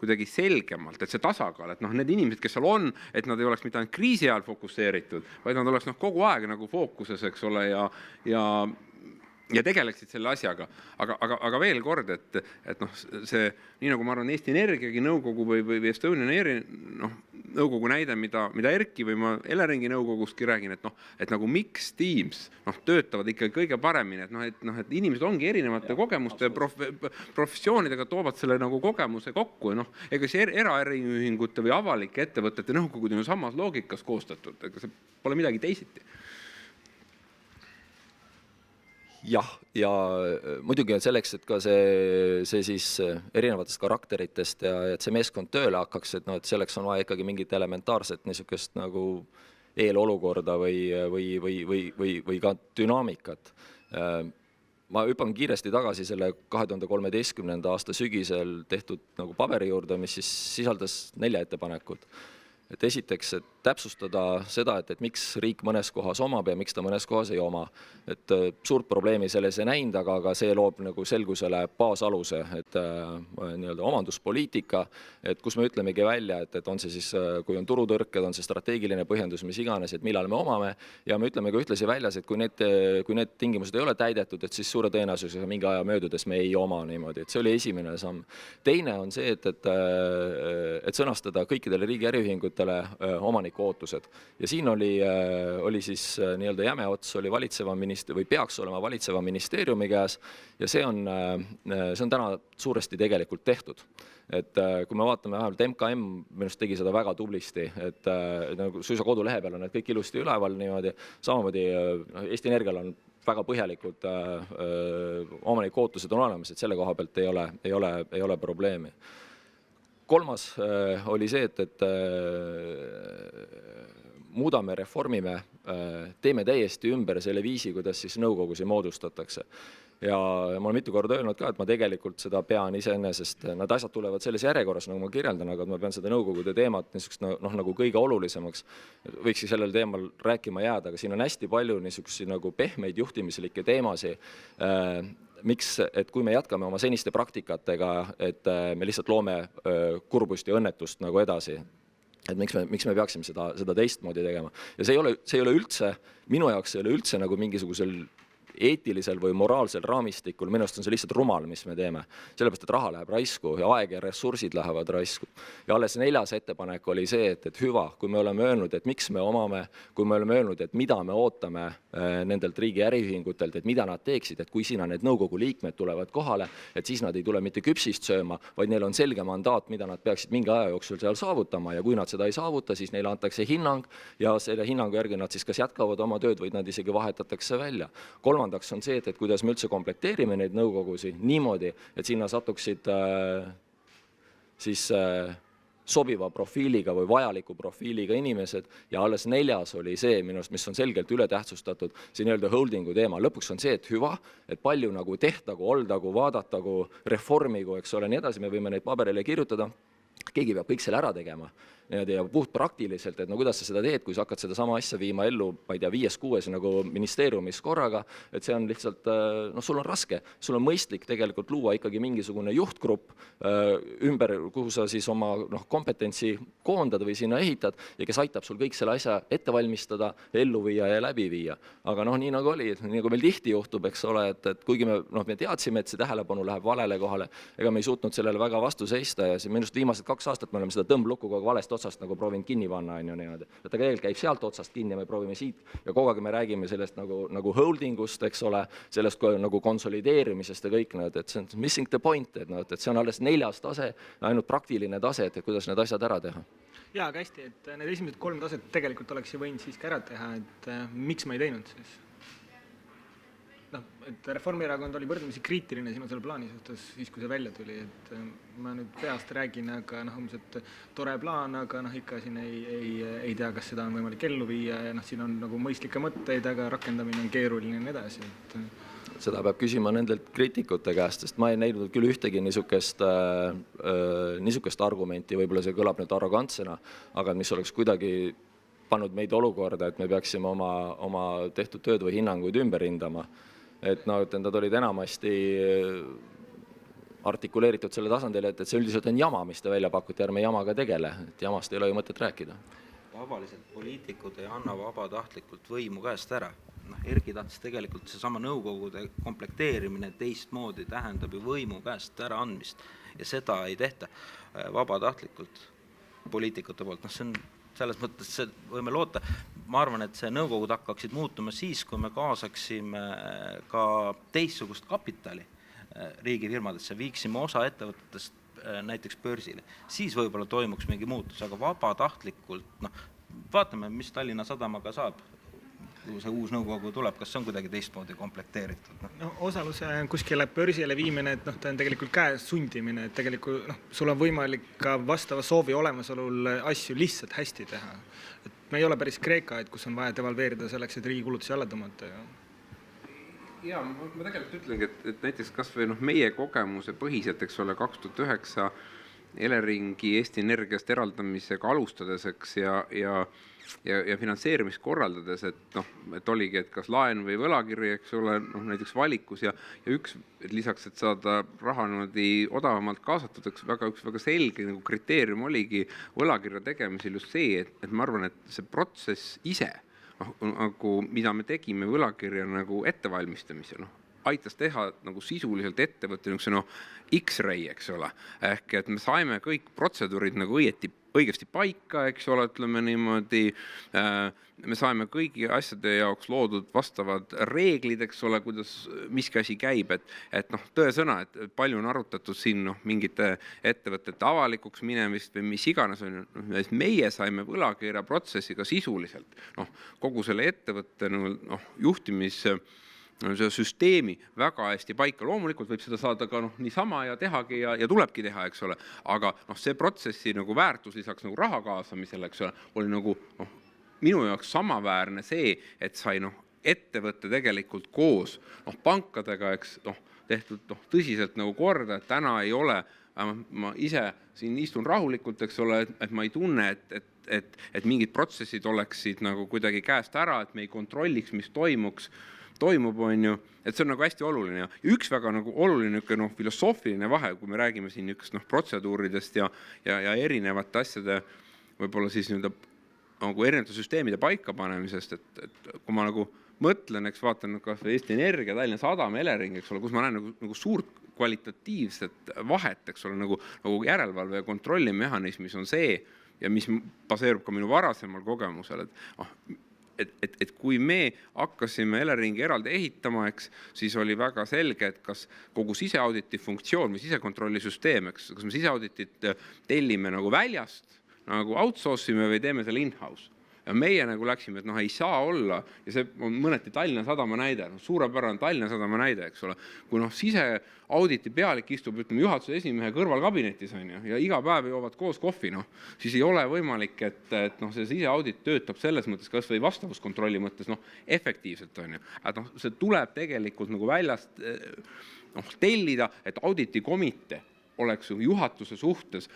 kuidagi selgemalt, et see tasakaal, et need inimesed, kes seal on, et nad ei oleks mitte ainult kriisi ajal fokusseeritud, vaid nad oleks kogu aeg nagu fookuses, eks ole, ja tegeleksid selle asjaga. Aga veel kord, et see, nii nagu ma arvan, Eesti Energiagi nõukogu või Estonian Airi nõukogu näide, mida Erki või ma Eleringi nõukogustki räägin, et nagu miks Teams töötavad ikka kõige paremini, et inimesed ongi erinevate kogemuste ja professioonidega toovad selle nagu kogemuse kokku. Ega see eraäriühingute või avalike ettevõtete nõukogud on ju samas loogikas koostatud, ega see pole midagi teisiti. Jah, ja muidugi on selleks, et ka see siis erinevatest karakteritest ja et see meeskond tööle hakkaks, et selleks on vaja ikkagi mingit elementaarset niisugust nagu eelolukorda või ka dünaamikat. Ma hüppan kiiresti tagasi selle 2013. aasta sügisel tehtud nagu paberi juurde, mis siis sisaldas 4 ettepanekut. Et esiteks, et täpsustada seda, et miks riik mõnes kohas omab ja miks ta mõnes kohas ei oma. Et suurt probleemi selles ei näinud, aga see loob nagu selgusele baasaluse, et omanduspoliitika, et kus me ütlemegi välja, et on see siis, kui on turutõrked, on see strateegiline põhjendus, mis iganes, et millal me omame, ja me ütleme ka ühtlasi väljas, et kui need tingimused ei ole täidetud, et siis suure tõenäosusega mingi aja möödudes me ei oma niimoodi, et see oli esimene samm. Teine on see, et sõnastada kõikidele riigi äriühingutele omaniku ootused. Ja siin oli siis nii-öelda jäme ots oli valitseva või peaks olema valitseva ministeeriumi käes ja see on täna suuresti tegelikult tehtud. Et kui me vaatame vähemalt MKM, minust tegi seda väga tublisti, et nagu suisa kodulehe peal on need kõik ilusti üleval niimoodi, samamoodi Eesti Energial on väga põhjalikud omaniku ootused on olemas, et selle koha pealt ei ole probleemi. Kolmas oli see, et muudame, reformime, teeme täiesti ümber selle viisi, kuidas siis nõukogusi moodustatakse. Ja ma olen mitu korda öelnud ka, et ma tegelikult seda pean iseenesest, nad asjad tulevad selles järjekorras, nagu ma kirjeldan, aga ma pean seda nõukogude teemat nagu kõige olulisemaks. Võikski sellel teemal rääkima jääda, aga siin on hästi palju niisuguseid nagu pehmeid juhtimislikke teemasi, miks, et kui me jätkame oma seniste praktikatega, et me lihtsalt loome kurbust ja õnnetust nagu edasi, et miks me peaksime seda teistmoodi tegema. Ja see ei ole üldse, minu jaoks ei ole üldse nagu mingisugusel eetilisel või moraalsel raamistikul, minu arust on see lihtsalt rumal, mis me teeme. Sellepärast, et raha läheb raisku ja aeg ja ressursid lähevad raisku. Ja alles 4. ettepanek oli see, et hüva, kui me oleme öelnud, et miks me omame, kui me oleme öelnud, et mida me ootame nendelt riigi äriühingutelt, et mida nad teeksid, et kui sinna need nõukogu liikmed tulevad kohale, et siis nad ei tule mitte küpsist sööma, vaid neil on selge mandaat, mida nad peaksid mingi aja jooksul seal saavutama ja kui nad seda ei saavuta, siis neile antakse hinnang ja selle hinnangu järgi nad siis kas jätkavad oma tööd või nad isegi vahetatakse välja. Kolmandaks on see, et kuidas me üldse komplekteerime neid nõukogusid niimoodi, et sinna satuksid sobiva profiiliga või vajaliku profiiliga inimesed ja alles 4. oli see minust, mis on selgelt ületähtsustatud, see nii-öelda holdingu teema. Lõpuks on see, et hüva, et palju nagu tehtagu, oldagu, vaadatagu, reformigu, eks ole, nii edasi, me võime neid paberile kirjutada, keegi peab kõik selle ära tegema. Ja puht praktiliselt, et no kuidas sa seda teed, kui sa hakkad seda sama asja viima ellu, ma ei tea, 5-6 nagu ministeeriumis korraga, et see on lihtsalt, no sul on raske, sul on mõistlik tegelikult luua ikkagi mingisugune juhtgrupp ümber, kuhu sa siis oma kompetentsi koondad või sinna ehitad ja kes aitab sul kõik selle asja ette valmistada, ellu viia ja läbi viia. Aga nii nagu oli, nii nagu meil tihti juhtub, eks ole, et kuigi me teadsime, et see tähelepanu läheb valele kohale, ega me ei suutnud sellele väga vastu seista ja minust viimased 2 aastat me oleme seda tõmblukuga valest otsast nagu proovinud kinni panna, on ju niimoodi. Et ta käib sealt otsast kinni ja me proovime siit ja kogu aeg me räägime sellest nagu holdingust, eks ole, sellest nagu konsolideerimisest ja kõik need, et see on missing the point, et see on alles 4. tase, ainult praktiline tase, et kuidas need asjad ära teha. Jaa, aga hästi, et need esimesed 3 taset tegelikult oleks ju võinud siiski ära teha, et miks ma ei teinud siis? Et Reformierakond oli võrdlemisi kriitiline sinu selle plaani suhtes siis, kui see välja tuli, et ma nüüd peast räägin, aga ilmselt tore plaan, aga ikka siin ei tea, kas seda on võimalik ellu viia ja siin on nagu mõistlikke mõtteid, aga rakendamine on keeruline ja nii edasi. Seda peab küsima nendelt kriitikute käest, sest ma ei näinud küll ühtegi niisugust argumenti, võib-olla see kõlab nüüd arrogantsena, aga mis oleks kuidagi pannud meid olukorda, et me peaksime oma tehtud tööd või hinnanguid ümber hindama. Et nad olid enamasti artikuleeritud selle tasandil, et see üldiselt on jama, mis te välja pakuti, ärme jamaga tegele, et jamast ei ole ju mõtet rääkida. Tavaliselt poliitikud ei anna vabatahtlikult võimu käest ära. Erki tahtis tegelikult seesama nõukogude komplekteerimine teistmoodi tähendab ju võimu käest ära andmist ja seda ei tehta vabatahtlikult poliitikute poolt. See on selles mõttes võime loota. Ma arvan, et see nõukogud hakkaksid muutuma siis, kui me kaasaksime ka teistsugust kapitali riigifirmadesse, viiksime osa ettevõtetest näiteks börsile. Siis võib-olla toimuks mingi muutus, aga vabatahtlikult, vaatame, mis Tallinna Sadamaga saab, kui see uus nõukogu tuleb, kas see on kuidagi teistmoodi komplekteeritud? Osaluse kuskile börsile viimine, et ta on tegelikult käes sundimine, et tegelikult sul on võimalik ka vastava soovi olemasolul asju lihtsalt hästi teha. Et me ei ole päris Kreeka, kus on vaja devalveerida selleks, et riigi kulutusi alla tõmmata. Ja ma tegelikult ütlengi, et näiteks kas või meie kogemuse põhiselt, eks ole, 2009 Eleringi Eesti Energiast eraldamisega alustades, eks, ja finantseerimist korraldades, et oligi, et kas laen või võlakiri, eks ole, näiteks valikus ja üks, et lisaks, et saada raha odavamalt kaasatud, üks väga selge kriteerium oligi võlakirja tegemisel just see, et ma arvan, et see protsess ise, mida me tegime võlakirja ettevalmistamisel, aitas teha sisuliselt ettevõtte X-ray, eks ole, ehk et me saime kõik protseduurid õigesti paika, eks ole, ütleme niimoodi, me saime kõigi asjade jaoks loodud vastavad reeglid, eks ole, kuidas miski asi käib, et tõesõna, et palju on arutatud siin mingite ettevõtete avalikuks minemist või mis iganes on, meie saime võlakirja protsessiga sisuliselt, kogu selle ettevõtte see süsteemi väga hästi paika. Loomulikult võib seda saada ka niisama ja tehagi ja tulebki teha, eks ole, aga see protsessi väärtus lisaks raha kaasamisele, eks ole, oli minu jaoks samaväärne see, et sai ettevõtte tegelikult koos pankadega, eks, tehtud tõsiselt korda, et täna ei ole, ma ise siin istun rahulikult, eks ole, et ma ei tunne, et mingid protsessid oleksid kuidagi käest ära, et me ei kontrolliks, mis toimub, on ju, et see on hästi oluline ja üks väga oluline filosoofiline vahe, kui me räägime siin protseduuridest ja erinevate asjade võib-olla siis erinevate süsteemide paikapanemisest, et kui ma mõtlen, eks vaatan kas või Eesti Energia, Tallinna Sadam, Elering, eks ole, kus ma näen nagu suurt kvalitatiivset vahet, eks ole, nagu järelevalve ja kontrollimehhanismis on see ja mis baseerub ka minu varasemal kogemusel, et kui me hakkasime Eleringi eraldi ehitama, eks, siis oli väga selge, et kas kogu siseauditi funktsioon või sisekontrolli süsteem, eks, kas me siseauditit tellime nagu väljast, nagu outsource ime või teeme selle in-house. Ja meie nagu läksime, et ei saa olla, ja see on mõneti Tallinna Sadama näide, suurepärane Tallinna Sadama näide, eks ole, kui siseauditi pealik istub, ütleme, juhatuse esimehe kõrvalkabinetis on ja iga päev joovad koos kohvi, siis ei ole võimalik, et see siseaudit töötab selles mõttes, kas või vastavuskontrolli mõttes, efektiivselt on ju. Et see tuleb tegelikult nagu väljast tellida, et auditikomitee oleks juhatuse suhtes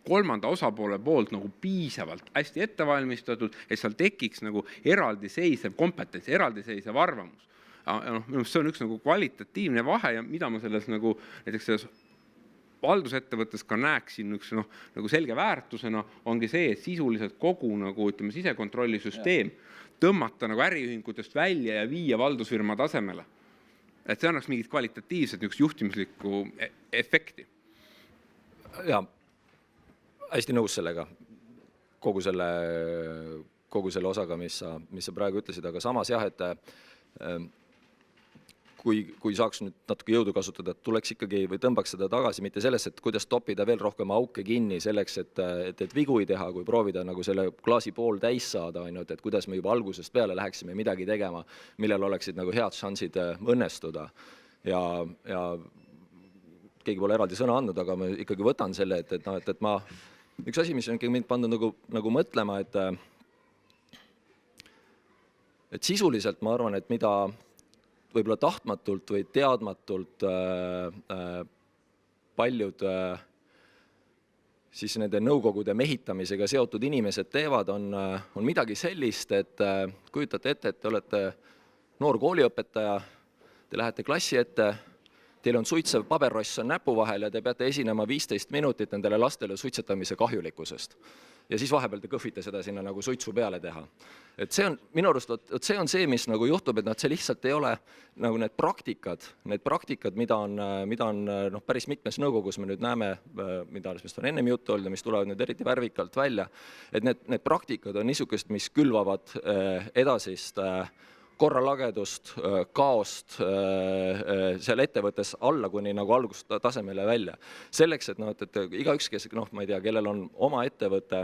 kolmanda osapoole poolt nagu piisavalt hästi ettevalmistatud, et seal tekiks nagu eraldiseisev kompetents, eraldiseisev arvamus. See on üks nagu kvalitatiivne vahe ja mida ma selles nagu näiteks selles valdusettevõttes ka näeksin üks nagu selge väärtusena ongi see, et sisuliselt kogu nagu ütleme sisekontrollisüsteem tõmmata nagu äriühingutest välja ja viia valdusfirma tasemele. Et see annaks mingit kvalitatiivset üks juhtimislikku efekti. Ja hästi nõus sellega, kogu selle osaga, mis sa praegu ütlesid, aga samas jah, et kui saaks nüüd natuke jõudu kasutada, et tuleks ikkagi või tõmbaks seda tagasi, mitte sellest, et kuidas toppida veel rohkem auke kinni selleks, et vigu ei teha, kui proovida nagu selle klaasi pool täis saada, et kuidas me juba algusest peale läheksime midagi tegema, millel oleksid nagu head šansid õnnestuda ja keegi pole eraldi sõna andnud, aga ma ikkagi võtan selle, et ma, üks asi, mis on ikkagi mind pandud nagu mõtlema, et sisuliselt ma arvan, et mida võib-olla tahtmatult või teadmatult paljud siis nende nõukogude mehitamisega seotud inimesed teevad, on midagi sellist, et kujutate ette, et te olete noor kooliõpetaja, te lähete klassi ette, teil on suitsev paberross on näpu vahel ja te peate esinema 15 minutit nendele lastele suitsetamise kahjulikkusest. Ja siis vahepeal te kõhvite seda sinna nagu suitsu peale teha. Et see on minu arust, see on see, mis nagu juhtub, et see lihtsalt ei ole nagu need praktikad, mida on päris mitmes nõukogus me nüüd näeme, mida on ennem juttu olnud ja mis tulevad nüüd eriti värvikalt välja, et need praktikad on niisugust, mis külvavad edasist korralagedust, kaost seal ettevõttes alla kuni nagu algustasemele välja. Selleks, et igaüks, kes, ma ei tea, kellel on oma ettevõte,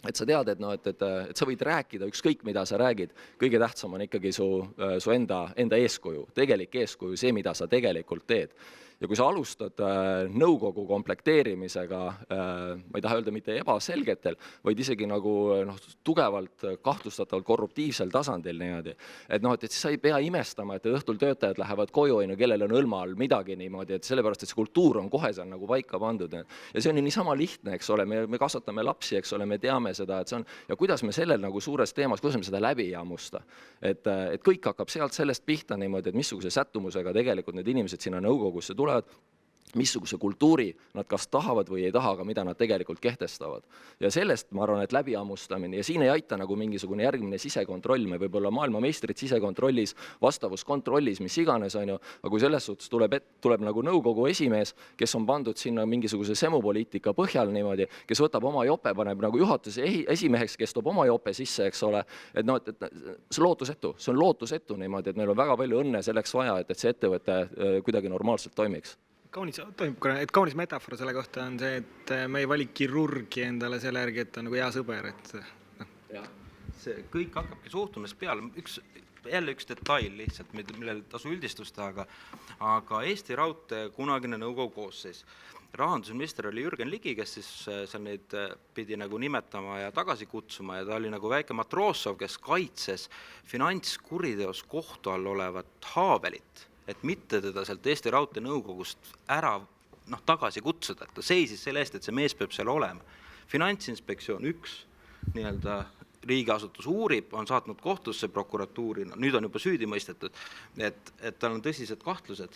et sa tead, et sa võid rääkida ükskõik, mida sa räägid, kõige tähtsam on ikkagi su enda eeskuju, tegelik eeskuju, see, mida sa tegelikult teed. Ja kui sa alustad nõukogu komplekteerimisega, ma ei taha öelda mitte ebaselgetel, vaid isegi nagu tugevalt kahtlustatavalt korruptiivsel tasandil niimoodi, et siis sa ei pea imestama, et õhtul töötajad lähevad koju, kellel on õlma all midagi niimoodi, et sellepärast, et see kultuur on kohe seal nagu paika pandud. Ja see on niisama lihtne, eks ole, me kasvatame lapsi, eks ole, me teame seda, et see on, ja kuidas me sellel nagu suures teemas, kuidas me seda läbi ei hammusta. Et kõik hakkab sellest pihta niimoodi, et missuguse sättumusega tegelikult need inimesed sinna nõukogusse tulevad, missuguse kultuuri nad kas tahavad või ei taha, aga mida nad tegelikult kehtestavad. Ja sellest ma arvan, et läbihammustamine ja siin ei aita nagu mingisugune järgmine sisekontroll, me võib olla maailmameistrid sisekontrollis, vastavuskontrollis, mis iganes on ju, aga kui selles suhtes tuleb nagu nõukogu esimees, kes on pandud sinna mingisuguse semupoliitika põhjal niimoodi, kes võtab oma jope, paneb nagu juhatuse esimeheks, kes toob oma jope sisse, eks ole, et see on lootusetu niimoodi, et meil on väga palju õnne selleks vaja, et see ettevõte kuidagi normaalselt toimiks. Kaunis metafoor selle kohta on see, et me ei vali kirurgi endale selle järgi, et on nagu hea sõber. See kõik hakkabki suhtumist peale. Jälle üks detail lihtsalt, millele tasu üldistust, aga Eesti Raudtee kunagine nõukogu koosseis. Rahandusminister oli Jürgen Ligi, kes siis seal neid pidi nagu nimetama ja tagasi kutsuma ja ta oli nagu väike Matroosov, kes kaitses finantskuriteos kohtu all olevat Haabelit, et mitte teda sealt Eesti Raudtee nõukogust ära tagasi kutsuda, et ta seisis selle eest, et see mees peab seal olema. Finantsinspektsioon üks riigiasutus uurib, on saatnud kohtusse prokuratuuri, nüüd on juba süüdi mõistetud, et tal on tõsised kahtlused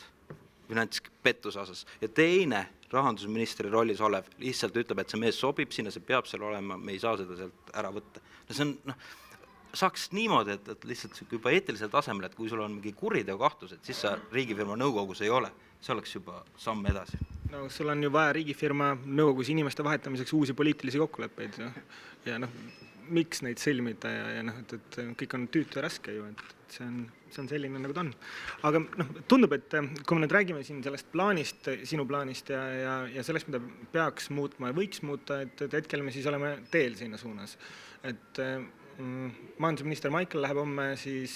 finantspettuse osas ja teine rahandusministri rollis olev lihtsalt ütleb, et see mees sobib sinna, see peab seal olema, me ei saa seda sealt ära võtta. See on saaks niimoodi, et lihtsalt juba eetilisel tasemel, et kui sul on mingi kuriteo kahtlus, et siis sa riigifirma nõukogus ei ole, see oleks juba samm edasi. No sul on ju vaja riigifirma nõukogus inimeste vahetamiseks uusi poliitilisi kokkuleppeid ja miks neid sõlmida ja et kõik on tüütu ja raske ju, et see on selline, nagu ta on. Aga tundub, et kui me nüüd räägime siin sellest plaanist, sinu plaanist ja sellest, mida peaks muutma ja võiks muuta, et hetkel me siis oleme teel sinna suunas. Et majandusminister Michael läheb homme siis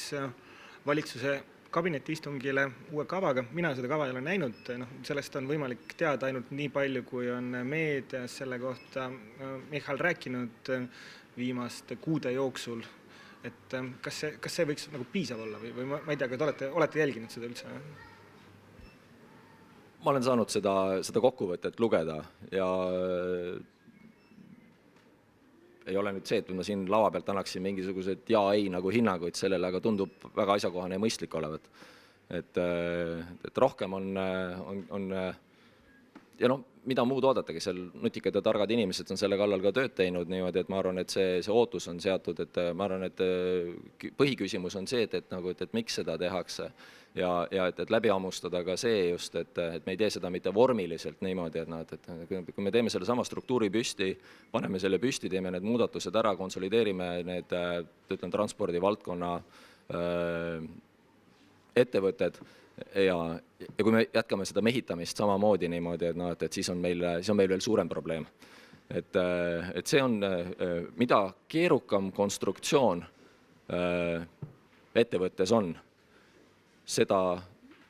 valitsuse kabinetiistungile uue kavaga, mina seda kava ei ole näinud, sellest on võimalik teada ainult nii palju, kui on meedias selle kohta Michal rääkinud viimaste kuude jooksul, et kas see võiks nagu piisav olla või ma ei tea, kas olete jälginud seda üldse? Ma olen saanud seda kokkuvõtet lugeda ja ei ole nüüd see, et ma siin lava pealt annaksin mingisugused ja-ei nagu hinnanguid sellele, aga tundub väga asjakohane ja mõistlik olevat. Et rohkem on ja mida muud oodatagi, seal nutikad ja targad inimesed on selle kallal ka tööd teinud niimoodi, et ma arvan, et see ootus on seatud, et ma arvan, et põhiküsimus on see, et miks seda tehakse ja et läbi hammustada ka see just, et me ei tee seda mitte vormiliselt niimoodi, et kui me teeme selle sama struktuuri püsti, paneme selle püsti, teeme need muudatused ära, konsolideerime need transpordivaldkonna ettevõtted ja kui me jätkame seda mehitamist samamoodi niimoodi, et siis on meil veel suurem probleem. Et see on, mida keerukam konstruktsioon ettevõttes on, seda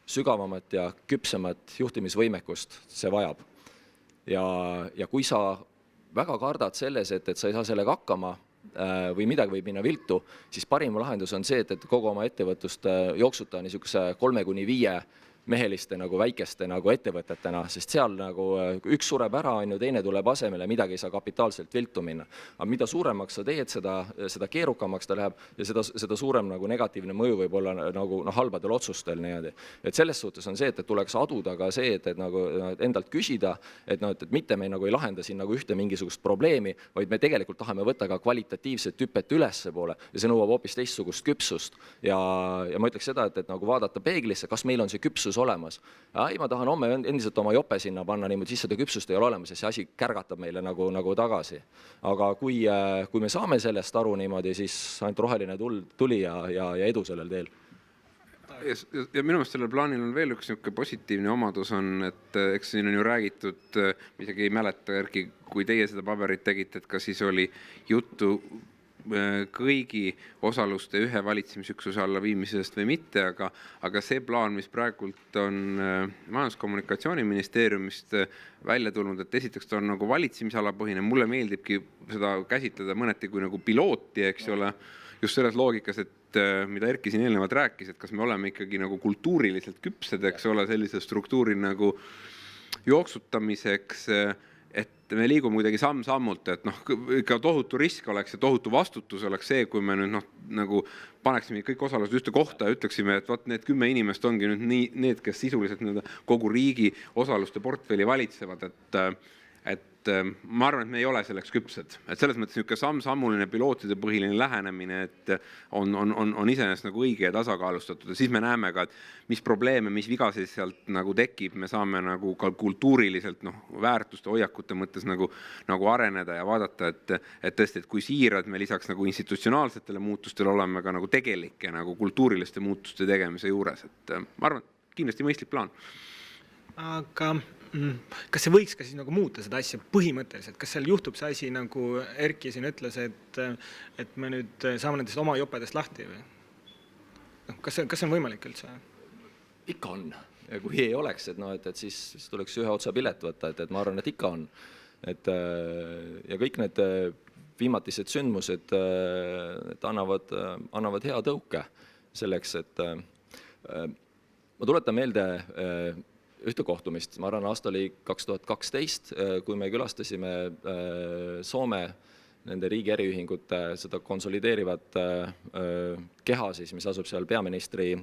sügavamat ja küpsemat juhtimisvõimekust see vajab. Ja kui sa väga kardad selles, et sa ei saa sellega hakkama või midagi võib minna viltu, siis parim lahendus on see, et kogu oma ettevõtlust jooksuta niisuguse 3-5 meheliste nagu väikeste nagu ettevõtetena, sest seal nagu üks sureb ära, teine tuleb asemele, midagi ei saa kapitaalselt viltu minna. Aga mida suuremaks sa teed, seda keerukamaks ta läheb ja seda suurem nagu negatiivne mõju võib olla nagu halbadel otsustel. Et selles suhtes on see, et tuleks aduda ka see, et nagu endalt küsida, et mitte me nagu ei lahenda siin nagu ühte mingisugust probleemi, vaid me tegelikult tahame võtta ka kvalitatiivset hüpet ülesse poole ja see nõuab hoopis teistsugust küpsust. Ja ma ütleks seda, et nagu vaadata peeglisse, kas meil on see küpsus olemas. Ei, ma tahan homme endiselt oma jope sinna panna, niimoodi siis seda küpsust ei ole olemas ja see asi kärgatab meile nagu tagasi. Aga kui me saame sellest aru niimoodi, siis ainult roheline tuli ja edu sellel teel. Ja minu meelest sellel plaanil on veel üks positiivne omadus on, et eks siin on ju räägitud, isegi ei mäleta, Erki, kui teie seda paberit tegite, et ka siis oli juttu kõigi osaluste ühe valitsemisüksuse alla viimisest või mitte, aga see plaan, mis praegult on Majandus-kommunikatsiooniministeeriumist välja tulnud, et esiteks ta on nagu valitsemisalapõhine, mulle meeldibki seda käsitleda mõneti kui nagu pilooti, eks ole, just selles loogikas, et mida Erki siin eelnevalt rääkis, et kas me oleme ikkagi nagu kultuuriliselt küpsed, eks ole, sellise struktuuri nagu jooksutamiseks, et me liigume kuidagi samm-sammult, et ikka tohutu risk oleks ja tohutu vastutus oleks see, kui me nüüd nagu paneksime kõik osalused ühte kohta ja ütleksime, et need 10 inimest ongi nüüd need, kes sisuliselt kogu riigi osaluste portfelli valitsevad, et ma arvan, et me ei ole selleks küpsed. Et selles mõttes niisugune samm-sammuline pilootide põhiline lähenemine, et on iseenesest nagu õige ja tasakaalustatud. Ja siis me näeme ka, et mis probleeme, mis vigasid sealt nagu tekib, me saame nagu ka kultuuriliselt väärtuste hoiakute mõttes nagu areneda ja vaadata, et tõesti, et kui siirad me lisaks nagu institutsionaalsetele muutustele oleme ka nagu tegelike nagu kultuuriliste muutuste tegemise juures. Et ma arvan, kindlasti mõistlik plaan. Aga kas see võiks ka siis nagu muuta seda asja põhimõtteliselt? Kas seal juhtub see asi, nagu Erki siin ütles, et me nüüd saame nendest oma jopedest lahti või? Kas see on võimalik üldse? Ikka on. Ja kui ei oleks, et siis tuleks ühe otsa pilet võtta, et ma arvan, et ikka on. Ja kõik need viimatised sündmused annavad hea tõuke selleks, et ma tuletan meelde ühte kohtumist, ma arvan, aasta oli 2012, kui me külastasime Soome nende riigi äriühingute seda konsolideerivat keha, siis, mis asub seal peaministri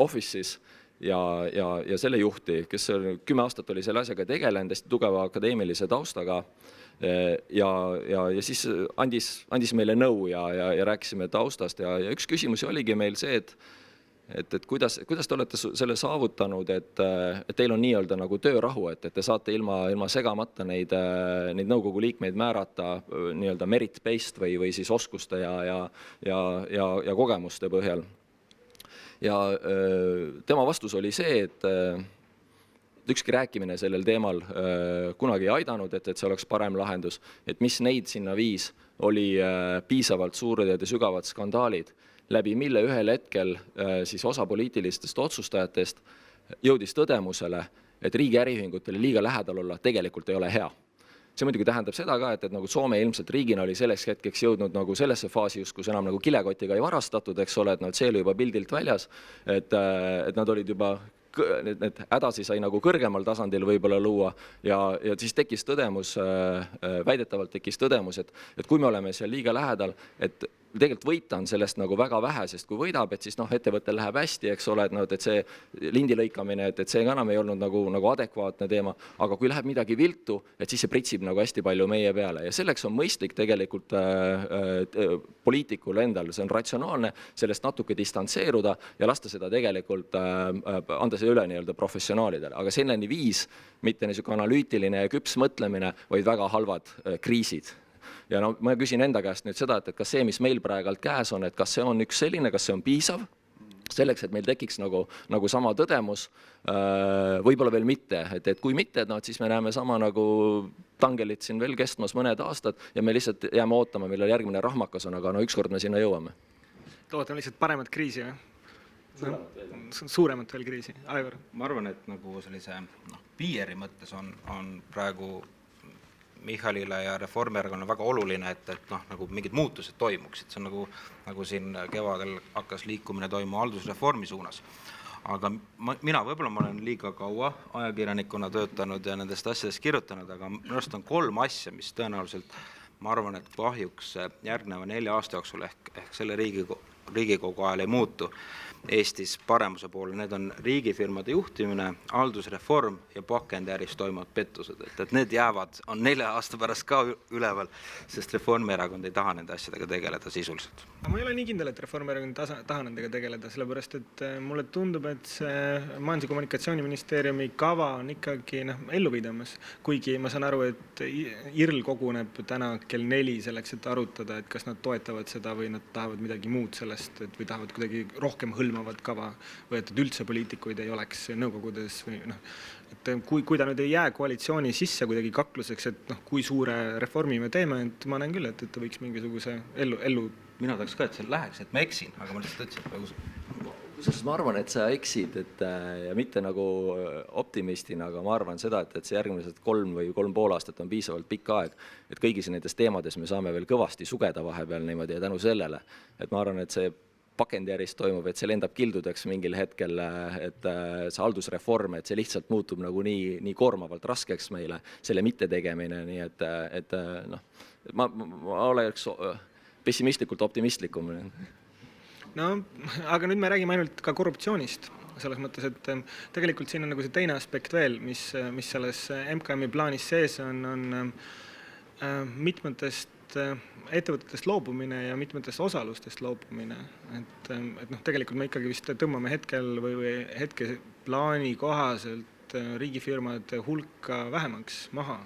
office'is ja selle juhti, kes 10 aastat oli selle asjaga tegelenud, hästi tugeva akadeemilise taustaga ja siis andis meile nõu ja rääkisime taustast ja üks küsimusi oligi meil see, et kuidas te olete selle saavutanud, et teil on nii-öelda nagu töörahu, et te saate ilma segamata neid nõukogu liikmeid määrata nii-öelda merit-based või siis oskuste ja kogemuste põhjal. Ja tema vastus oli see, et ükski rääkimine sellel teemal kunagi ei aidanud, et see oleks parem lahendus, et mis neid sinna viis, oli piisavalt suured ja sügavad skandaalid, läbi mille ühel hetkel siis osa poliitilistest otsustajatest jõudis tõdemusele, et riigi äriühingutele liiga lähedal olla tegelikult ei ole hea. See muidugi tähendab seda ka, et nagu Soome ilmselt riigina oli selleks hetkeks jõudnud nagu sellesse faasi, kus enam nagu kilekotiga ei varastatud, eks ole, et see oli juba pildilt väljas, et nad olid juba need hädasi sai nagu kõrgemal tasandil võib-olla luua ja siis tekkis tõdemus, väidetavalt tekkis tõdemus, et kui me oleme seal liiga lähedal, et tegelikult võita on sellest nagu väga vähe, sest kui võidab, et siis ettevõttel läheb hästi, eks ole, et see lindi lõikamine, et see enam ei olnud nagu adekvaatne teema, aga kui läheb midagi viltu, et siis see pritsib nagu hästi palju meie peale ja selleks on mõistlik tegelikult poliitikul endal, see on ratsionaalne, sellest natuke distantseeruda ja lasta seda tegelikult, anda see üle nii-öelda professionaalidele, aga selleni viis mitte niisugune analüütiline ja küps mõtlemine, vaid väga halvad kriisid. Ja ma küsin enda käest nüüd seda, et kas see, mis meil praegult käes on, et kas see on üks selline, kas see on piisav selleks, et meil tekiks nagu sama tõdemus, võib-olla veel mitte, et kui mitte, siis me näeme sama nagu tangelit siin veel kestmas mõned aastad ja me lihtsalt jääme ootama, millal järgmine rahmakas on, aga ükskord me sinna jõuame. Ootame lihtsalt paremat kriisi, suuremat veel kriisi. Aivar? Ma arvan, et nagu sellise PR-i mõttes on praegu Michalile ja Reformierakonna väga oluline, et nagu mingid muutused toimuksid. See on nagu siin kevadel hakkas liikumine toimuma haldusreformi suunas. Aga mina olen liiga kaua ajakirjanikuna töötanud ja nendest asjadest kirjutanud, aga minu arust on 3 asja, mis tõenäoliselt, ma arvan, et kahjuks järgneva 4 aasta jooksul ehk selle Riigikogu ajal ei muutu Eestis paremuse poole. Need on riigifirmade juhtimine, haldusreform ja pakendiäris toimuvad pettused. Et need on 4 aasta pärast ka üleval, sest Reformierakond ei taha nende asjadega tegeleda sisuliselt. Ma ei ole nii kindel, et Reformierakond taha nendega tegeleda, sellepärast et mulle tundub, et see Majandus- ja Kommunikatsiooniministeeriumi kava on ikkagi ellu viidamas. Kuigi ma saan aru, et IRL koguneb täna kell 4 selleks, et arutada, et kas nad toetavad seda või nad tahavad midagi muud sellest, või tahavad kuidagi rohkem hõlmavat kava või et üldse poliitikuid ei oleks nõukogudes või et kui ta nüüd ei jää koalitsiooni sisse kuidagi kakluseks, et kui suure reformi me teeme, et ma näen küll, et ta võiks mingisuguse ellu. Mina tahaks ka, et see läheks, et ma eksin, aga ma lihtsalt ütlesin, Kusjuures ma arvan, et sa eksid, ja mitte nagu optimistina, aga ma arvan seda, et see järgmised 3 või 3,5 aastat on piisavalt pikk aeg, et kõigis nendes teemades me saame veel kõvasti sugeda vahepeal niimoodi ja tänu sellele, et ma arvan, et see pakendiäris toimub, et see lendab kildudeks mingil hetkel, et see haldusreform, et see lihtsalt muutub nagu nii koormavalt raskeks meile, selle mittetegemine, nii et ma oleks pessimistlikult optimistlikum. No, aga nüüd me räägime ainult ka korruptsioonist, selles mõttes, et tegelikult siin on nagu see teine aspekt veel, mis selles MKM-i plaanis sees on mitmetest ettevõtetest loobumine ja mitmetest osalustest loobumine. Et tegelikult me ikkagi vist tõmbame hetkel või hetke plaani kohaselt riigifirmade hulka vähemaks maha.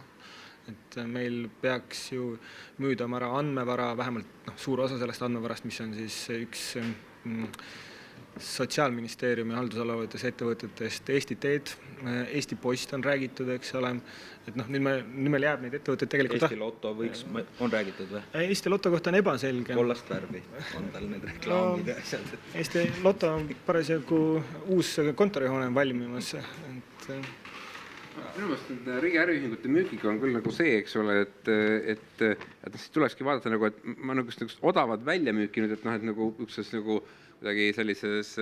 Et meil peaks ju müüdama ära andmevara, vähemalt suur osa sellest andmevarast, mis on siis üks Sotsiaalministeeriumi haldusalavetes ettevõtetest, Eesti Teed, Eesti Post on räägitud, eks ole, et nüüd meil jääb neid ettevõtteid tegelikult... Eesti Lotto on räägitud või? Eesti Lotto kohta on ebaselge. Kollast värvi on tal need reklaamid ja asjad. Eesti Lotto on parasjagu uus kontorihoone valmimas, Minu meelest riigi äriühingute müügiga on küll nagu see, eks ole, et siis tulekski vaadata nagu, et ma nagu odavad välja müükinud, et nagu ükses nagu kuidagi sellises,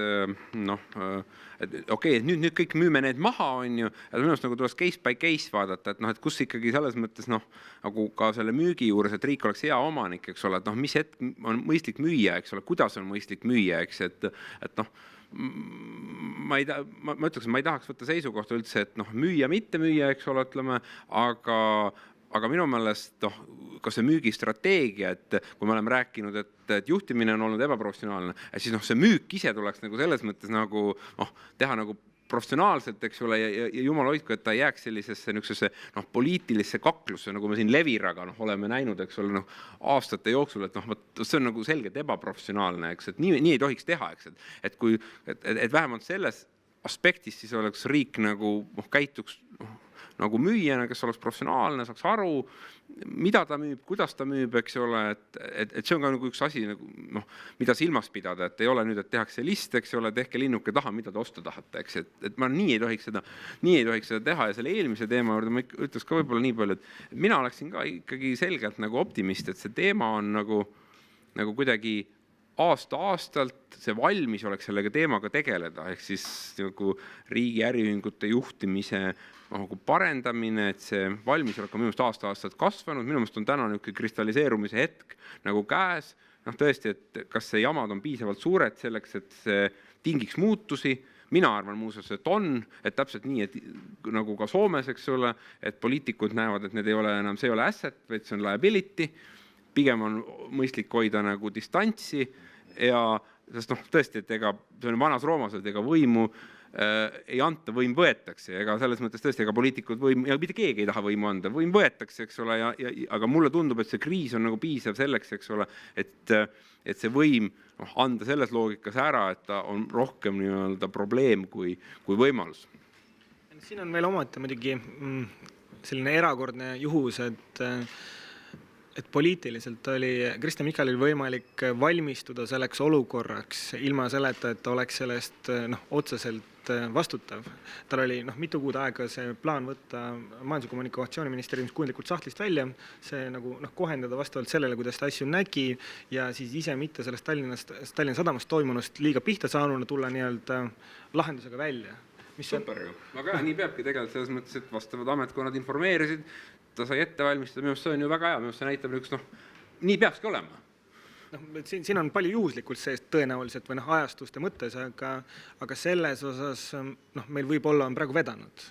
et okei, et nüüd kõik müüme need maha, on ju, ja minu meelest nagu tuleks case by case vaadata, et kus ikkagi selles mõttes nagu ka selle müügi juures, et riik oleks hea omanik, eks ole, et mis hetk on mõistlik müüa, eks ole, kuidas on mõistlik müüa, eks, et ma ütleks, et ma ei tahaks võtta seisukohta üldse, et müüa, mitte müüa, eks ole, ütleme, aga aga minu meelest ka see müügistrateegia, et kui me oleme rääkinud, et juhtimine on olnud ebaprofessionaalne, siis see müük ise tuleks nagu selles mõttes nagu teha nagu professionaalselt, eks ole, ja jumal hoidku, et ta ei jääks sellisesse niisugusesse poliitilisse kaklusse, nagu me siin Leviraga oleme näinud, eks ole, aastate jooksul, et see on nagu selgelt ebaprofessionaalne, eks, et nii ei tohiks teha, eks, et vähemalt selles aspektis siis oleks riik nagu käituks nagu müüjana, kes oleks professionaalne, saaks aru, mida ta müüb, kuidas ta müüb, eks ole, et see on ka nagu üks asi, nagu, mida silmas pidada, et ei ole nüüd, et tehakse list, eks ole, tehke linnuke taha, mida te osta tahate, eks, et ma nii ei tohiks seda teha ja selle eelmise teema juurde ma ütleks ka võib-olla nii palju, et mina oleksin ka ikkagi selgelt nagu optimist, et see teema on nagu kuidagi aasta-aastalt see valmis oleks sellega teemaga tegeleda, ehk siis nagu riigi äriühingute juhtimise parendamine, et see valmisolek on minu meelest aasta-aastalt kasvanud, minu meelest on täna niisugune kristalliseerumise hetk nagu käes, tõesti, et kas see jamad on piisavalt suured selleks, et see tingiks muutusi, mina arvan muuseas, et on, et täpselt nii, et nagu ka Soomes, eks ole, et poliitikud näevad, et need ei ole enam, see ei ole asset, vaid see on liability, pigem on mõistlik hoida nagu distantsi ja sest tõesti, et ega see on vanas Roomas, et ega võimu ei anta, võim võetakse, ega selles mõttes tõesti, ega poliitikud võim, ja mitte keegi ei taha võimu anda, võim võetakse, eks ole, aga mulle tundub, et see kriis on nagu piisav selleks, eks ole, et see võim anda selles loogikas ära, et ta on rohkem nii-öelda probleem kui võimalus. Siin on veel omati muidugi selline erakordne juhus, et poliitiliselt oli Kristen Michalil võimalik valmistuda selleks olukorraks ilma selleta, et ta oleks sellest otseselt vastutav. Tal oli mitu kuud aega see plaan võtta Majandus- ja Kommunikatsiooniministeeriumis kujundlikult sahtlist välja, see nagu kohendada vastavalt sellele, kuidas ta asju nägi ja siis ise mitte sellest Tallinna Sadamast toimunust liiga pihta saanuna tulla nii-öelda lahendusega välja. Super ju. Aga nii peabki tegelikult selles mõttes, et vastavad ametkonnad informeerisid, ta sai ette valmistada, minu see on ju väga hea, minu see näitab üks, nii peakski olema. Siin on palju juhuslikult seest tõenäoliselt või ajastuste mõttes, aga selles osas meil võib-olla on praegu vedanud.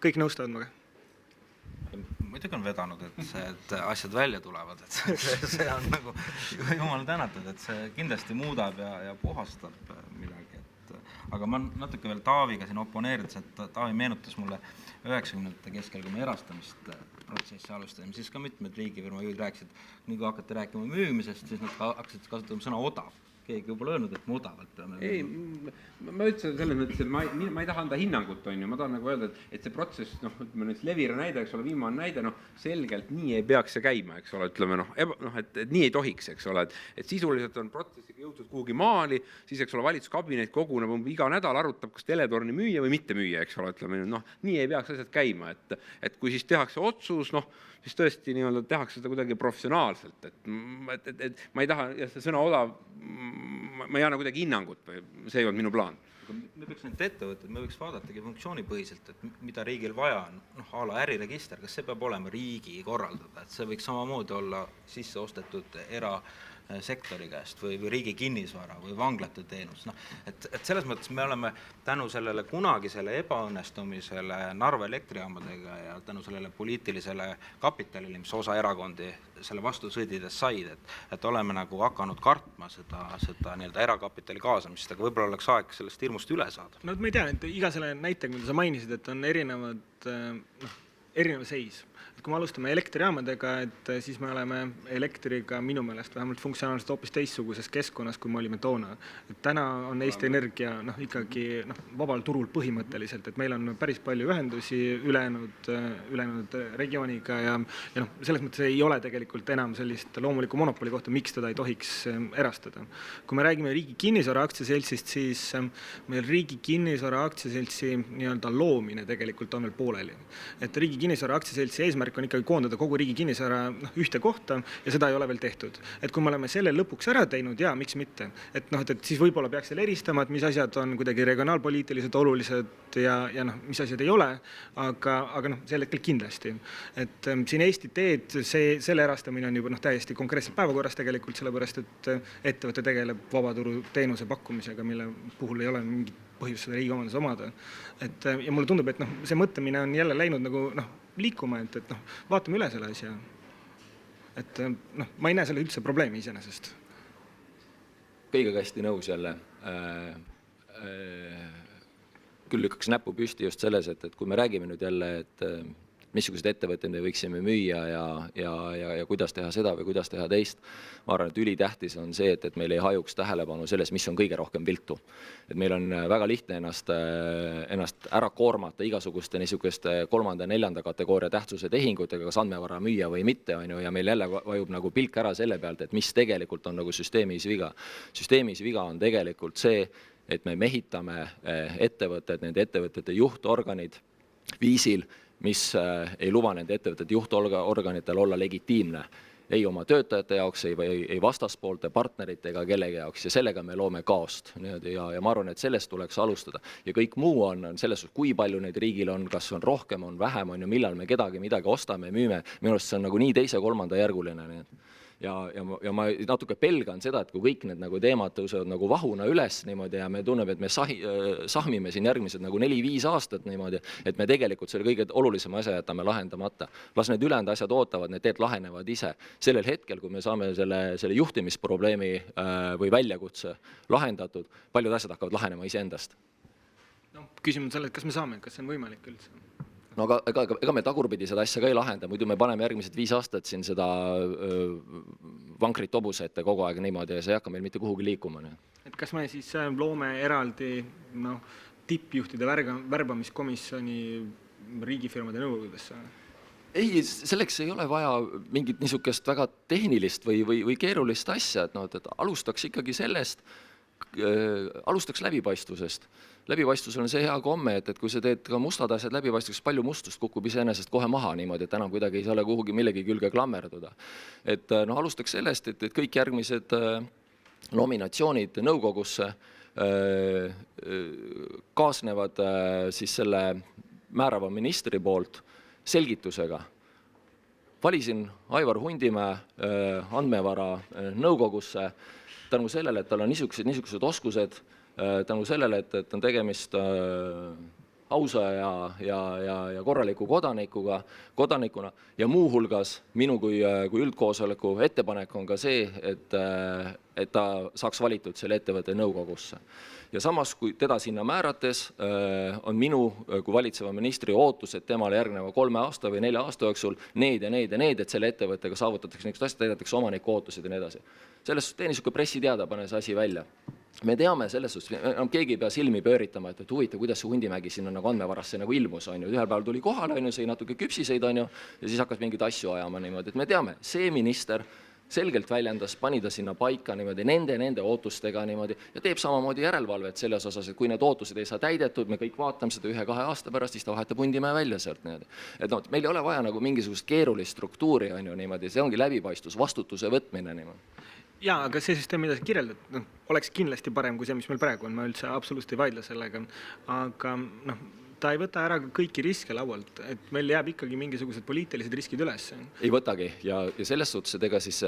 Kõik nõustavad maga? Muidugi on vedanud, et asjad välja tulevad, et see on nagu jumal tänatud, et see kindlasti muudab ja puhastab midagi. Aga ma natuke veel Taaviga siin oponeerides, et Taavi meenutas mulle 90. keskel, kui me erastamist protsessi alustasime, siis ka mitmed riigifirma juhid rääkisid, nii kui hakati rääkima müümisest, siis nad hakkasid kasutama sõna odav. Keegi juba öelnud, et me odavalt peame. Ei, ma ütlesin selles mõttes, et ma ei taha anda hinnangut, on ju, ma tahan nagu öelda, et see protsess, ütleme nüüd Levira näide, eks ole, viimane näide, selgelt nii ei peaks see käima, eks ole, ütleme, et nii ei tohiks, eks ole, et sisuliselt on protsessiga jõutud kuhugi maali, siis, eks ole, valitsuskabinet koguneb iga nädal, arutab, kas teletorni müüa või mitte müüa, eks ole, ütleme, nii ei peaks asjad käima, et kui siis tehakse otsus, siis tõesti nii-öelda tehakse seda kuidagi professionaalselt, et ma ei taha, ja see sõna odav, ma ei anna kuidagi hinnangut või see ei olnud minu plaan. Me peaks need ettevõtted, me võiks vaadatagi funktsioonipõhiselt, et mida riigil vaja on, a la äriregister, kas see peab olema riigi korraldada, et see võiks samamoodi olla sisse ostetud erasektori käest või riigi kinnisvara või vanglate teenus. Et selles mõttes me oleme tänu sellele kunagisele ebaõnnestumisele Narva elektrijaamadega ja tänu sellele poliitilisele kapitalile, mis osa erakondi selle vastu sõdides said, et oleme nagu hakanud kartma seda nii-öelda erakapitali kaasamist, aga võib-olla oleks aeg sellest hirmust üle saada. No ma ei tea, et iga selle näitega, mida sa mainisid, et on erinev seis. Kui me alustame elektrijaamadega, et siis me oleme elektriga minu meelest vähemalt funktsionaalselt hoopis teistsuguses keskkonnas, kui me olime toona. Et täna on Eesti Energia ikkagi vabal turul põhimõtteliselt, et meil on päris palju ühendusi ülejäänud regiooniga ja selles mõttes ei ole tegelikult enam sellist loomulikku monopoli kohta, miks teda ei tohiks erastada. Kui me räägime Riigi Kinnisvara Aktsiaseltsist, siis meil Riigi Kinnisvara Aktsiaseltsi nii-öelda loomine tegelikult on veel pooleli. Et Riigi Kinnisvara Aktsiaseltsi eesmärk on ikkagi koondada kogu riigi kinnisvara ühte kohta ja seda ei ole veel tehtud. Et kui me oleme selle lõpuks ära teinud, miks mitte? Et siis võib-olla peaks selle eristama, et mis asjad on kuidagi regionaalpoliitiliselt olulised ja mis asjad ei ole, aga selle hetkel kindlasti. Et siin Eesti teed, selle erastamine on juba täiesti konkreetselt päevakorras tegelikult, sellepärast, et ettevõte tegeleb vabaturu teenuse pakkumisega, mille puhul ei ole mingit põhjust seda riigi omandus omada. Ja mulle tundub, et see mõtlemine on jälle läinud nagu liikuma, et vaatame üle selle asja. Et ma ei näe selle üldse probleemi iseenesest. Kõigega hästi nõus jälle. Küll lükkaks näpu püsti just selles, et kui me räägime nüüd jälle, et missugused ettevõtted me võiksime müüa ja kuidas teha seda või kuidas teha teist. Ma arvan, et ülitähtis on see, et meil ei hajuks tähelepanu selles, mis on kõige rohkem viltu. Et meil on väga lihtne ennast ära koormata igasuguste niisuguste 3. ja 4. kategooria tähtsuse tehingutega, kas andmevara müüa või mitte, ja meil jälle vajub nagu pilk ära selle pealt, et mis tegelikult on nagu süsteemis viga. Süsteemis viga on tegelikult see, et me mehitame ettevõtted, nende ettevõtete juhtorganid viisil, mis ei luba nende ettevõtete juhtorganitel olla legitiimne ei oma töötajate jaoks, ei vastaspoolte, partnerite ega kellegi jaoks, ja sellega me loome kaost. Ja ma arvan, et sellest tuleks alustada. Ja kõik muu on selles, kui palju neid riigil on, kas on rohkem, on vähem, millal me midagi ostame ja müüme. Minu arust see on nagu nii 2. ja 3. järguline. Ja ma natuke pelgan seda, et kui kõik need nagu teemad tõusevad nagu vahuna üles niimoodi ja me tunneme, et me sahmime siin järgmised nagu 4-5 aastat niimoodi, et me tegelikult selle kõige olulisema asja jätame lahendamata. Las need ülejäänud asjad ootavad, need teed lahenevad ise. Sellel hetkel, kui me saame selle juhtimisprobleemi või väljakutse lahendatud, paljud asjad hakkavad lahenema iseendast. Küsimus selle, et kas me saame, kas see on võimalik üldse? No ega me tagurpidi seda asja ka ei lahenda, muidu me paneme järgmised 5 aastat siin seda vankrit hobuse ette kogu aeg niimoodi ja see ei hakka meil mitte kuhugi liikuma. Et kas me siis loome eraldi tippjuhtide värbamiskomisjoni riigifirmade nõukogudesse? Ei, selleks ei ole vaja mingit niisugust väga tehnilist või keerulist asja, et alustaks ikkagi sellest, alustaks läbipaistvusest. Läbipaistvus on see hea komme, et kui sa teed ka mustad asjad läbipaistvuseks, palju mustust kukub iseenesest kohe maha niimoodi, et enam kuidagi ei saa kuhugi millegi külge klammerduda. Et alustaks sellest, et kõik järgmised nominatsioonid nõukogusse kaasnevad siis selle määrava ministri poolt selgitusega. Valisin Aivar Hundimäe andmevara nõukogusse tänu sellele, et tal on niisugused oskused, tänu sellele, et on tegemist ausa ja korraliku kodanikuna ja muuhulgas minu kui üldkoosoleku ettepanek on ka see, et ta saaks valitud selle ettevõtte nõukogusse. Ja samas, kui teda sinna määrates, on minu kui valitseva ministri ootus, et temale järgneva 3 aasta või 4 aasta jooksul need, et selle ettevõttega saavutatakse niisugust asja, täidetakse omaniku ootused ja nii edasi. Selles tee niisugune pressiteada, pane see asi välja. Me teame selles suhtes, keegi ei pea silmi pööritama, et huvitav, kuidas see Hundimägi sinna nagu andmevarasse nagu ilmus, ühel päeval tuli kohale, sai natuke küpsiseid, ja siis hakkas mingid asju ajama niimoodi, et me teame, see minister selgelt väljendas, pani ta sinna paika niimoodi nende ootustega niimoodi ja teeb samamoodi järelevalvet selles osas, et kui need ootused ei saa täidetud, me kõik vaatame seda 1-2 aasta pärast, siis ta vahetab Hundimäe välja sealt niimoodi. Et meil ei ole vaja nagu mingisugust keerulist struktuuri niimoodi, see ongi läbipaistvus, vastutuse võtmine niimoodi. Jaa, aga see süsteem, mida sa kirjeldad, oleks kindlasti parem kui see, mis meil praegu on, ma üldse absoluutselt ei vaidle sellega, aga ta ei võta ära kõiki riske laualt, et meil jääb ikkagi mingisugused poliitilised riskid üles. Ei võtagi ja selles suhtes, et ega siis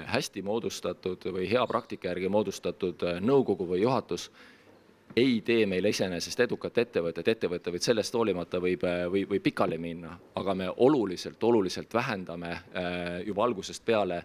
hästi moodustatud või hea praktika järgi moodustatud nõukogu või juhatus ei tee meil iseenesest edukat ettevõtet võib sellest hoolimata võib pikali minna, aga me oluliselt vähendame juba algusest peale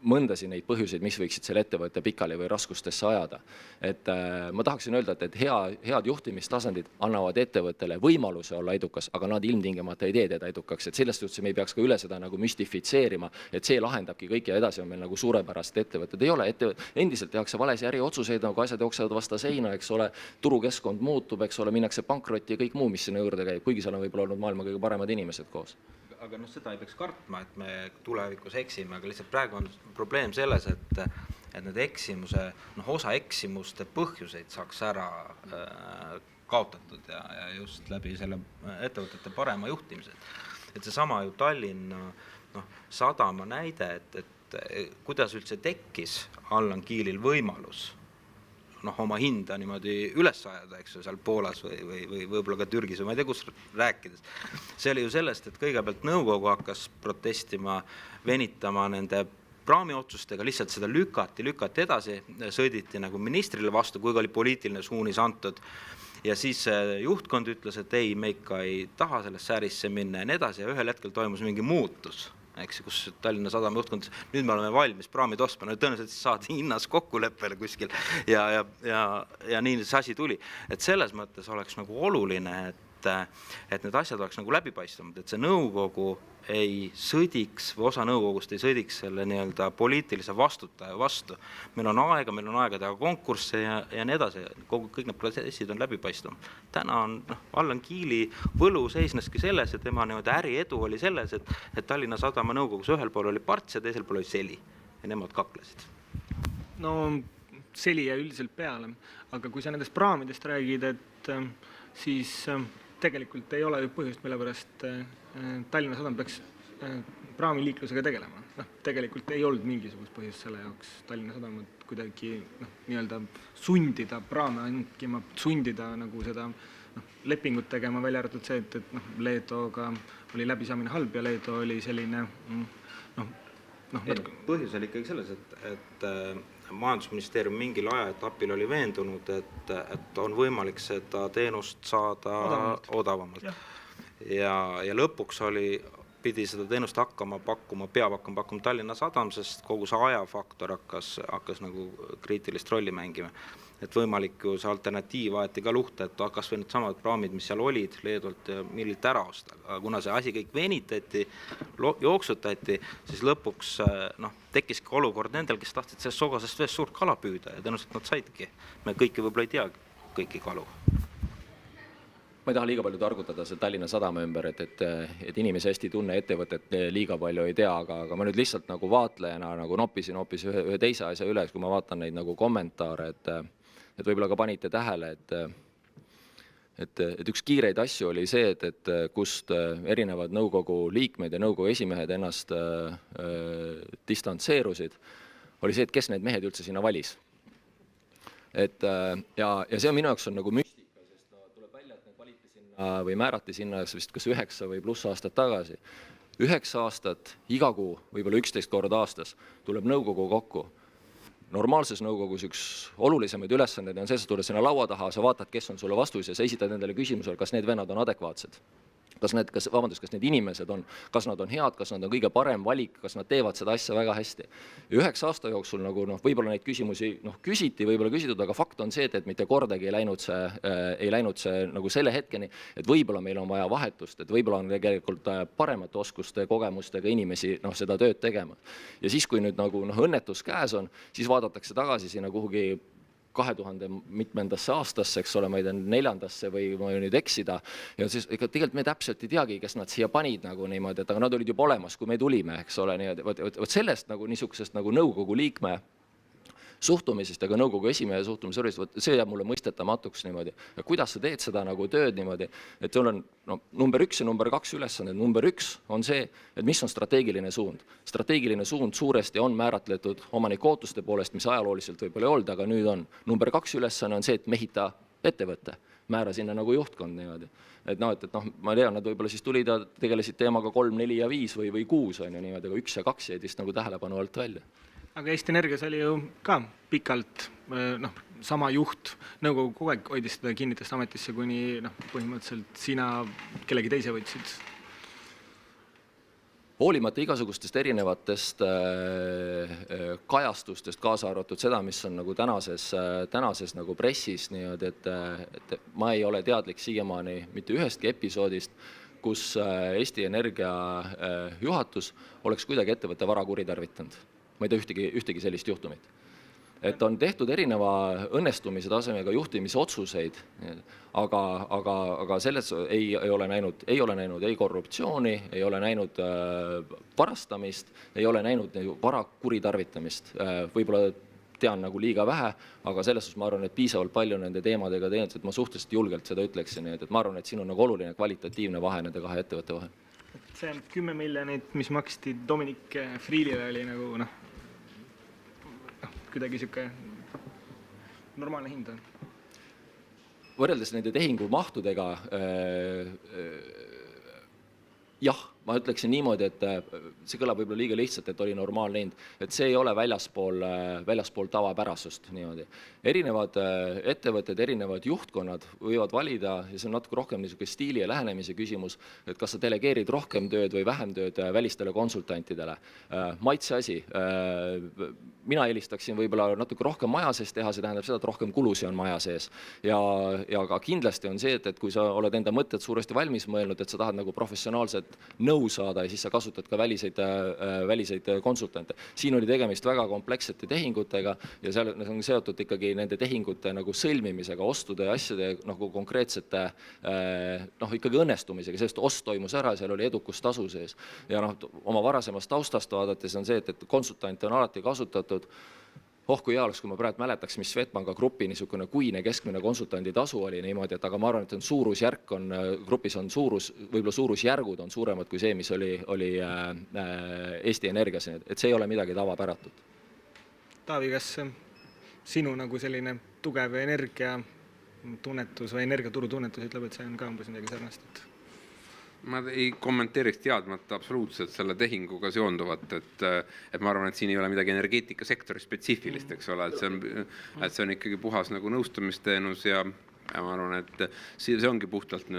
mõndasid neid põhjuseid, mis võiksid selle ettevõtte pikali või raskustesse ajada. Et ma tahaksin öelda, et head juhtimistasandid annavad ettevõttele võimaluse olla edukas, aga nad ilmtingimata ei tee teda edukaks. Et sellest suhtes me ei peaks ka üle seda nagu müstifitseerima, et see lahendabki kõik ja edasi on meil nagu suurepärast ettevõtted. Ei ole, endiselt tehakse valesi äriotsuseid, nagu asjad jooksevad vasta seina, eks ole, turukeskkond muutub, eks ole, minnakse pankrotti ja kõik muu, mis sinna juurde käib, kuigi seal on võib-olla olnud maailma kõige paremad inimesed koos. Aga seda ei peaks kartma, et me tulevikus eksime, aga lihtsalt praegu on probleem selles, et need eksimuse, osa eksimuste põhjuseid saaks ära kaotatud ja just läbi selle ettevõtete parema juhtimise. Et see sama ju Tallinna sadama näide, et kuidas üldse tekkis Allan Kiilil võimalus oma hinda niimoodi üles ajada, eks ju, seal Poolas või võib-olla ka Türgis või ma ei tea, kus rääkides. See oli ju sellest, et kõigepealt nõukogu hakkas protestima, venitama nende praamiotsustega lihtsalt seda lükati edasi, sõiditi nagu ministrile vastu, kuigi oli poliitiline suunis antud. Ja siis juhtkond ütles, et ei, me ikka ei taha sellesse ärisse minna ja nii edasi ja ühel hetkel toimus mingi muutus, eks, kus Tallinna Sadama juhtkond, nüüd me oleme valmis praamid ostma, no tõenäoliselt saadi hinnas kokkuleppele kuskil ja nii see asi tuli. Et selles mõttes oleks nagu oluline, et need asjad oleks nagu läbipaistvamad, et see nõukogu ei sõdiks või osa nõukogust ei sõdiks selle nii-öelda poliitilise vastutaja vastu. Meil on aega teha konkursse ja nii edasi, kõik need protsessid on läbipaistvam. Täna on Allan Kiili võlu seisneski selles, et tema äriedu oli selles, et Tallinna Sadama nõukogus ühel pool oli Parts ja teisel pool oli Seli ja nemad kaklesid. No Seli jäi üldiselt peale, aga kui sa nendest praamidest räägid, et siis tegelikult ei ole ju põhjust, mille pärast Tallinna Sadam peaks praamiliiklusega tegelema. Tegelikult ei olnud mingisugust põhjust selle jaoks Tallinna Sadamat kuidagi nii-öelda sundida praame hankima, sundida nagu seda lepingut tegema, välja arvatud see, et Leedoga oli läbisaamine halb ja Leedo oli selline põhjus oli ikkagi selles, et majandusministeerium mingil ajaetapil oli veendunud, et on võimalik seda teenust saada odavamalt. Ja lõpuks pidi seda teenust peab hakkama pakkuma Tallinna Sadam, sest kogu see ajafaktor hakkas nagu kriitilist rolli mängima. Et võimalik ju see alternatiiv aeti ka luhte, et kas või need samad praamid, mis seal olid Leedolt ja millilt ära osta. Aga kuna see asi kõik venitati, jooksutati, siis lõpuks tekkiski olukord nendel, kes tahtsid sellest sogasest veest suurt kala püüda ja tõenäoliselt nad saidki. Me kõiki võib-olla ei tea kõiki kalu. Ma ei taha liiga palju targutada see Tallinna Sadama ümber, et inimese hästi tunne ettevõtet liiga palju ei tea, aga ma nüüd lihtsalt nagu vaatlejana nagu noppisin ühe teise asja üles, kui ma vaatan neid nagu kommentaare, et võib-olla ka panite tähele, et üks kiireid asju oli see, et kust erinevad nõukogu liikmed ja nõukogu esimehed ennast distantseerusid, oli see, et kes need mehed üldse sinna valis. Ja see on minu jaoks on nagu müstika, sest tuleb välja, et need valiti sinna või määrati sinna vist kas 9 või pluss aastat tagasi. 9 aastat, iga kuu, võib-olla 11 korda aastas tuleb nõukogu kokku. Normaalses nõukogus üks olulisemaid ülesanded on see, sa tuled sinna laua taha, sa vaatad, kes on sulle vastus ja sa esitad nendele küsimusele, kas need vennad on adekvaatsed. Kas need inimesed on, kas nad on head, kas nad on kõige parem valik, kas nad teevad seda asja väga hästi. Ja 9 aasta jooksul nagu võib-olla neid küsimusi küsiti, võib-olla küsitud, aga fakt on see, et mitte kordagi ei läinud see nagu selle hetkeni, et võib-olla meil on vaja vahetust, et võib-olla on tegelikult paremate oskuste kogemustega inimesi seda tööd tegema. Ja siis, kui nüüd nagu õnnetus käes on, siis vaadatakse tagasi sinna kuhugi 2000 mitmendasse aastasse, eks ole, ma ei tea, 4. või ma ju nüüd eksida. Ja siis tegelikult me täpselt ei teagi, kes nad siia panid nagu niimoodi, et aga nad olid juba olemas, kui me tulime, eks ole, nii, sellest nagu niisugusest nagu nõukogu liikme suhtumisest, aga nõukogu esimehe suhtumisest, see jääb mulle mõistetamatuks niimoodi. Ja kuidas sa teed seda nagu tööd niimoodi, et sul on number 1 ja number 2 ülesanded. Number 1 on see, et mis on strateegiline suund. Strateegiline suund suuresti on määratletud omaniku ootuste poolest, mis ajalooliselt võib-olla ei olnud, aga nüüd on. Number 2 ülesanne on see, et mehita ettevõtte, määra sinna nagu juhtkond niimoodi. Ma tean, nad võib-olla siis tulid ja tegelesid teemaga 3, 4 ja 5 või 6 on ju niimoodi, aga 1 ja 2 jäid vist nagu tähelepanu alt välja. Aga Eesti Energias oli ju ka pikalt sama juht, nõukogu kogu aeg hoidis seda kinnitest ametisse, kuni põhimõtteliselt sina kellegi teise võtsid. Hoolimata igasugustest erinevatest kajastustest, kaasa arvatud seda, mis on nagu tänases nagu pressis, niimoodi, et ma ei ole teadlik siiamaani mitte ühestki episoodist, kus Eesti Energia juhatus oleks kuidagi ettevõtte vara kuritarvitanud. Ma ei tea ühtegi sellist juhtumit. Et on tehtud erineva õnnestumise tasemega juhtimisotsuseid, aga selles ei ole näinud ei korruptsiooni, ei ole näinud varastamist, ei ole näinud vara kuritarvitamist. Võib-olla tean nagu liiga vähe, aga selles ma arvan, et piisavalt palju nende teemadega teinud, et ma suhteliselt julgelt seda ütleksin, et ma arvan, et siin on nagu oluline kvalitatiivne vahe nende 2 ettevõtte vahel. See 10 miljonit, mis maksti Dominic Friilile, oli nagu kuidagi siuke normaalne hind on. Võrreldes nende tehingu mahtudega, jah, ma ütleksin niimoodi, et see kõlab võib-olla liiga lihtsalt, et oli normaalne hind, et see ei ole väljaspool tavapärasust niimoodi. Erinevad ettevõtted, erinevad juhtkonnad võivad valida ja see on natuke rohkem niisugune stiili ja lähenemise küsimus, et kas sa delegeerid rohkem tööd või vähem tööd välistele konsultantidele. Maitse asi. Mina eelistaksin võib-olla natuke rohkem maja sees teha, see tähendab seda, et rohkem kulusi on maja sees. Ja ka kindlasti on see, et kui sa oled enda mõtted suuresti valmis mõelnud, et sa tahad nagu professionaalset nõu saada ja siis sa kasutad ka väliseid konsultante. Siin oli tegemist väga komplekssete tehingutega ja seal on seotud ikkagi nende tehingute nagu sõlmimisega, ostude ja asjade nagu konkreetsete ikkagi õnnestumisega, sest ost toimus ära ja seal oli edukustasu sees. Ja oma varasemast taustast vaadates on see, et konsultante on alati kasutatud. Kui hea oleks, kui ma praegu mäletaks, mis Swedbanka grupi niisugune kuine keskmine konsultandi tasu oli niimoodi, aga ma arvan, et suurusjärk on, grupis on võib-olla suurusjärgud on suuremad kui see, mis oli Eesti Energias, et see ei ole midagi tavapäratut. Taavi, kas sinu nagu selline tugev energiatunnetus või energiaturu tunnetus ütleb, et see on ka umbes midagi sarnast? Ma ei kommenteeriks teadmata absoluutselt selle tehinguga seonduvat, et ma arvan, et siin ei ole midagi energeetikasektori spetsiifilist, eks ole, et see on ikkagi puhas nagu nõustamisteenus ja ma arvan, et see ongi puhtalt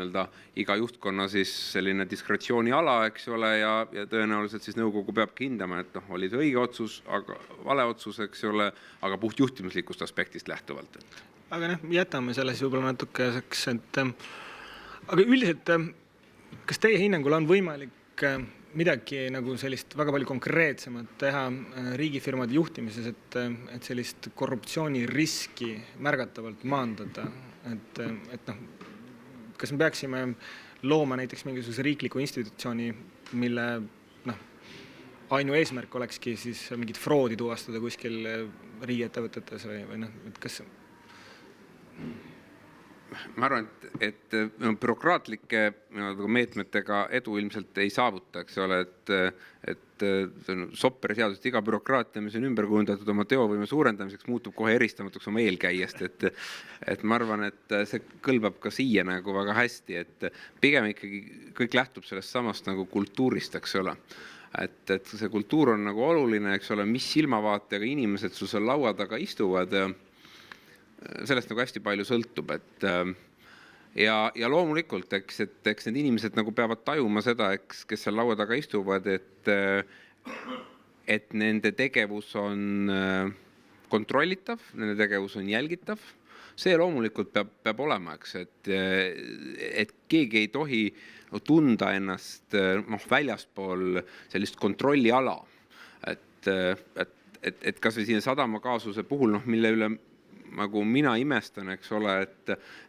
iga juhtkonna siis selline diskretsiooni ala, eks ole, ja tõenäoliselt siis nõukogu peabki hindama, et oli see õige otsus, aga vale otsus, eks ole, aga puht juhtimuslikust aspektist lähtuvalt. Aga jätame selle siis võib-olla natukeseks, et aga üldiselt kas teie hinnangul on võimalik midagi nagu sellist väga palju konkreetsemat teha riigifirmade juhtimises, et sellist korruptsiooniriski märgatavalt maandada? Kas me peaksime looma näiteks mingisuguse riikliku institutsiooni, mille ainu eesmärk olekski siis mingit froodi tuvastada kuskil riigiettevõtetes või kas ma arvan, et bürokraatlike meetmetega edu ilmselt ei saavuta, eks ole, et Sopperi seadust iga bürokraatia, mis on ümber kujundatud oma teovõime suurendamiseks, muutub kohe eristamatuks oma eelkäijast, et ma arvan, et see kõlbab ka siia nagu väga hästi, et pigem ikkagi kõik lähtub sellest samast nagu kultuurist, eks ole. Et see kultuur on nagu oluline, eks ole, mis silmavaatega inimesed sul seal laua taga istuvad ja sellest nagu hästi palju sõltub, ja loomulikult, eks need inimesed nagu peavad tajuma seda, kes seal laua taga istuvad, et nende tegevus on kontrollitav, nende tegevus on jälgitav. See loomulikult peab olema, eks, et keegi ei tohi tunda ennast väljaspool sellist kontrolliala. Et kas või siin sadama kaasuse puhul, mille üle nagu mina imestan, eks ole,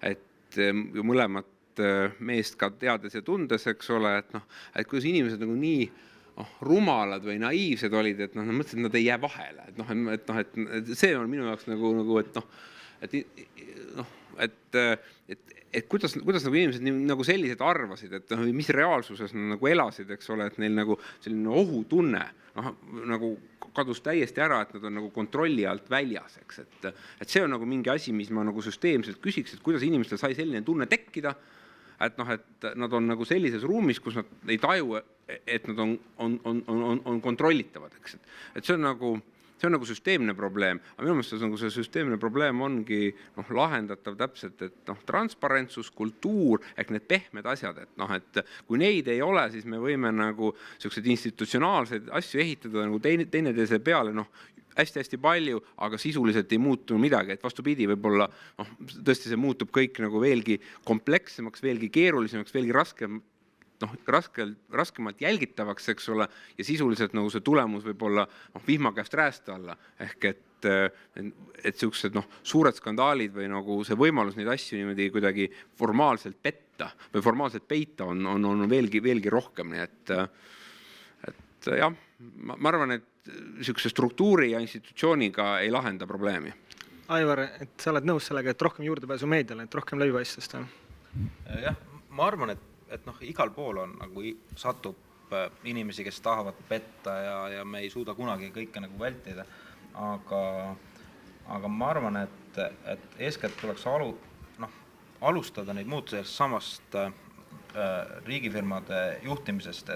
et mõlemat meest ka teades ja tundes, eks ole, et kuidas inimesed nagu nii rumalad või naiivsed olid, et nad mõtlesid, et nad ei jää vahele. Et see on minu jaoks nagu, et kuidas nagu inimesed nagu sellised arvasid, et mis reaalsuses nad nagu elasid, eks ole, et neil nagu selline ohutunne nagu kadus täiesti ära, et nad on nagu kontrolli alt väljas, eks, et see on nagu mingi asi, mis ma nagu süsteemselt küsiks, et kuidas inimestel sai selline tunne tekkida, et nad on nagu sellises ruumis, kus nad ei taju, et nad on kontrollitavad, eks, et see on nagu süsteemne probleem, aga minu meelest see süsteemne probleem ongi lahendatav täpselt, et transparentsus, kultuur, ehk need pehmed asjad, et kui neid ei ole, siis me võime nagu sellised institutsionaalseid asju ehitada nagu teineteise peale, hästi-hästi palju, aga sisuliselt ei muutu midagi, et vastupidi, võib-olla tõesti see muutub kõik nagu veelgi komplekssemaks, veelgi keerulisemaks, veelgi raskemalt jälgitavaks, eks ole, ja sisuliselt nagu see tulemus võib olla vihma käest räästa alla, ehk et sellised suured skandaalid või nagu see võimalus neid asju niimoodi kuidagi formaalselt petta või formaalselt peita on veelgi rohkem, nii et jah, ma arvan, et niisuguse struktuuri ja institutsiooniga ei lahenda probleemi. Aivar, et sa oled nõus sellega, et rohkem juurdepääsu meediale, et rohkem läbipaistvust? Jah, ma arvan, et igal pool on nagu satub inimesi, kes tahavad petta ja me ei suuda kunagi kõike nagu vältida, aga ma arvan, et eeskätt tuleks alustada neid muutusi samast riigifirmade juhtimisest,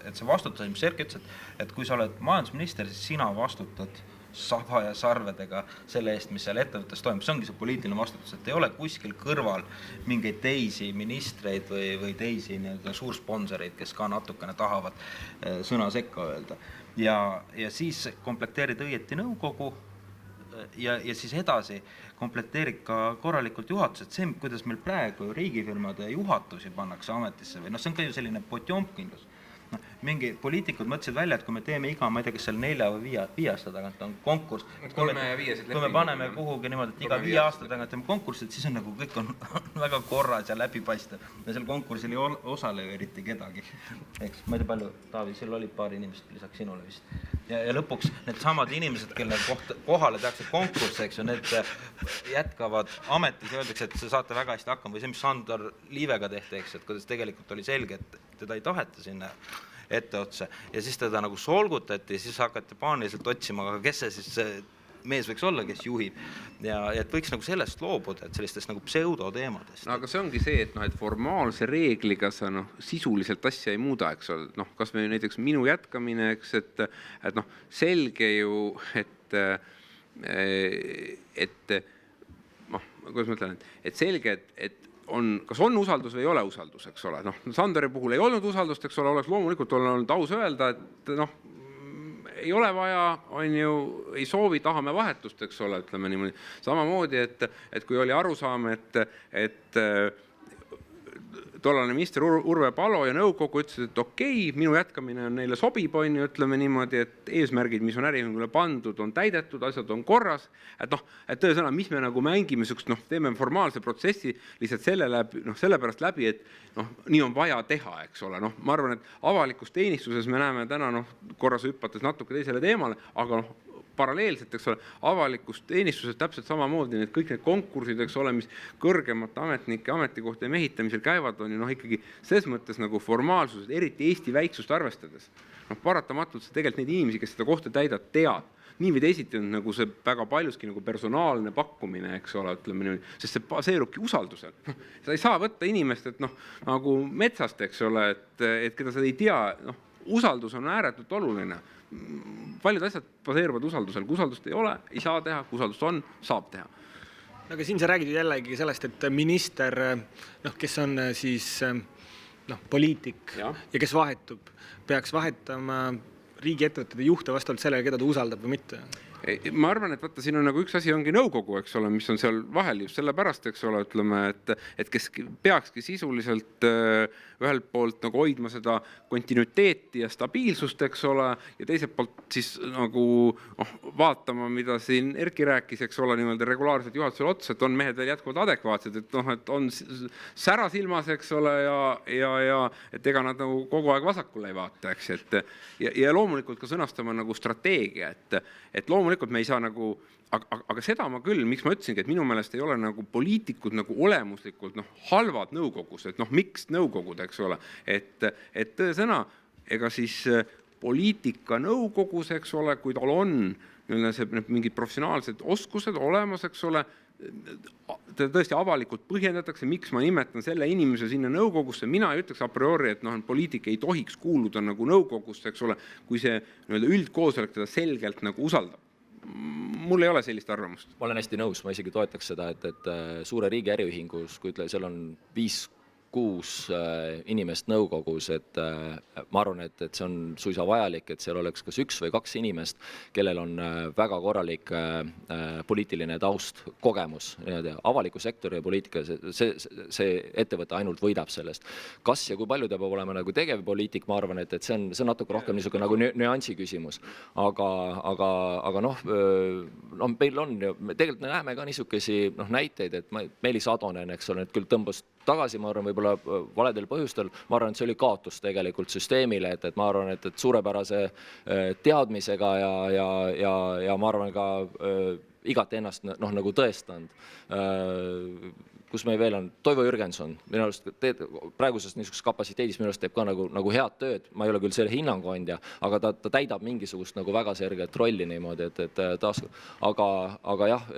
et see vastutus, mis Erki ütles, et kui sa oled majandusminister, siis sina vastutad saba ja sarvedega selle eest, mis seal ettevõttes toimub. See ongi see poliitiline vastutus, et ei ole kuskil kõrval mingeid teisi ministreid või teisi suursponsoreid, kes ka natukene tahavad sõna sekka öelda. Ja siis komplekteerid õieti nõukogu ja siis edasi komplekteerid ka korralikult juhatused. See, kuidas meil praegu riigifirmade juhatusi pannakse ametisse või see on ka ju selline potjomkinlus. Mingi poliitikud mõtlesid välja, et kui me teeme iga, ma ei tea, kas seal 4 või 5 aasta tagant on konkurss, kui me paneme kuhugi niimoodi, et iga 5 aasta tagant teeme konkurssid, siis on nagu kõik on väga korras ja läbipaistev ja seal konkursil ei osale ju eriti kedagi. Eks, ma ei tea palju, Taavi, seal oli paar inimest lisaks sinule vist. Ja lõpuks need samad inimesed, kelle kohale tehakse konkursse, eks ju, need jätkavad ametis ja öeldakse, et see saate väga hästi hakkama või see, mis Sandor Liivega tehti, eks, et kuidas tegelikult oli selge, et teda ei taheta sinna etteotsa ja siis teda nagu solgutati ja siis hakati paaniliselt otsima, aga kes see siis mees võiks olla, kes juhib ja et võiks nagu sellest loobuda, et sellistest nagu pseudoteemadest. No, aga see ongi see, et formaalse reegliga sa sisuliselt asja ei muuda, eks ole, kas või näiteks minu jätkamine, eks, et selge ju, et kuidas ma ütlen, et selge, et kas on usaldus või ei ole usaldus, eks ole. Sandori puhul ei olnud usaldust, eks ole, oleks loomulikult olnud aus öelda, et ei ole vaja, on ju, ei soovi, tahame vahetust, eks ole, ütleme niimoodi. Samamoodi, et kui oli arusaam, et tollane minister Urve Palo ja nõukogu ütlesid, et okei, minu jätkamine on neile sobib, on ju, ütleme niimoodi, et eesmärgid, mis on äriühingule pandud, on täidetud, asjad on korras, et tõesõna, mis me nagu mängime, teeme formaalse protsessi lihtsalt sellepärast läbi, et nii on vaja teha, eks ole. Ma arvan, et avalikus teenistuses me näeme täna korras hüpates natuke teisele teemale, aga paralleelselt, eks ole, avalikus teenistuses täpselt samamoodi kõik need konkursid, eks ole, mis kõrgemate ametnike ametikohtade mehitamisel käivad, on ju ikkagi selles mõttes nagu formaalsused, eriti Eesti väiksust arvestades. Paratamatult see tegelikult neid inimesi, kes seda kohta täidavad, tead. Nii või teisiti on nagu see väga paljuski nagu personaalne pakkumine, eks ole, ütleme niimoodi, sest see baseerubki usaldusel. Sa ei saa võtta inimest, et nagu metsast, eks ole, et keda sa ei tea, usaldus on ääretult oluline. Paljud asjad baseeruvad usaldusel, kui usaldust ei ole, ei saa teha, kui usaldust on, saab teha. Aga siin sa räägid jällegi sellest, et minister, kes on siis poliitik ja kes vahetub, peaks vahetama riigiettevõtete juhte vastavalt sellele, keda ta usaldab või mitte. Ma arvan, et vaata, siin on nagu üks asi ongi nõukogu, eks ole, mis on seal vahel just sellepärast, eks ole, ütleme, et kes peakski sisuliselt ühelt poolt nagu hoidma seda kontinuiteeti ja stabiilsust, eks ole, ja teiselt poolt siis nagu vaatama, mida siin Erki rääkis, eks ole, niimoodi regulaarselt juhatusele otsa, et on mehed veel jätkuvalt adekvaatsed, et on sära silmas, eks ole, ja et ega nad nagu kogu aeg vasakule ei vaata, eks, ja loomulikult ka sõnastama nagu strateegia, et loomulikult me ei saa nagu, aga seda ma küll, miks ma ütlesingi, et minu meelest ei ole nagu poliitikud nagu olemuslikult halvad nõukogus, et miks nõukogud, eks ole, et tõesõna, ega siis poliitika nõukogus, eks ole, kui tal on mingid professionaalsed oskused olemas, eks ole, tõesti avalikult põhjendatakse, miks ma nimetan selle inimese sinna nõukogusse, mina ei ütleks a priori, et poliitik ei tohiks kuuluda nagu nõukogusse, eks ole, kui see üldkoosolek teda selgelt nagu usaldab. Mul ei ole sellist arvamust. Ma olen hästi nõus, ma isegi toetaks seda, et suure riigi äriühingus, kui seal on 5-6 inimest nõukogus, et ma arvan, et see on suisa vajalik, et seal oleks kas 1 või 2 inimest, kellel on väga korralik poliitiline taust, kogemus, avaliku sektori ja poliitika, see ettevõte ainult võidab sellest. Kas ja kui palju ta peab olema nagu tegevpoliitik, ma arvan, et see on natuke rohkem niisugune nagu nüansi küsimus. Aga meil on ju, me tegelikult näeme ka niisugesi näiteid, et Meelis Atonen, eks ole, et küll tõmbas tagasi, ma arvan, võib-olla valedel põhjustel, ma arvan, et see oli kaotus tegelikult süsteemile, et ma arvan, et suurepärase teadmisega ja ma arvan ka igati ennast nagu tõestanud. Kus meil veel on Toivo Jürgenson, minu arust praeguses niisuguses kapatsiteedis minu arust teeb ka nagu head tööd, ma ei ole küll selle hinnangu andja, aga ta täidab mingisugust nagu väga selget rolli niimoodi, et taas, aga jah,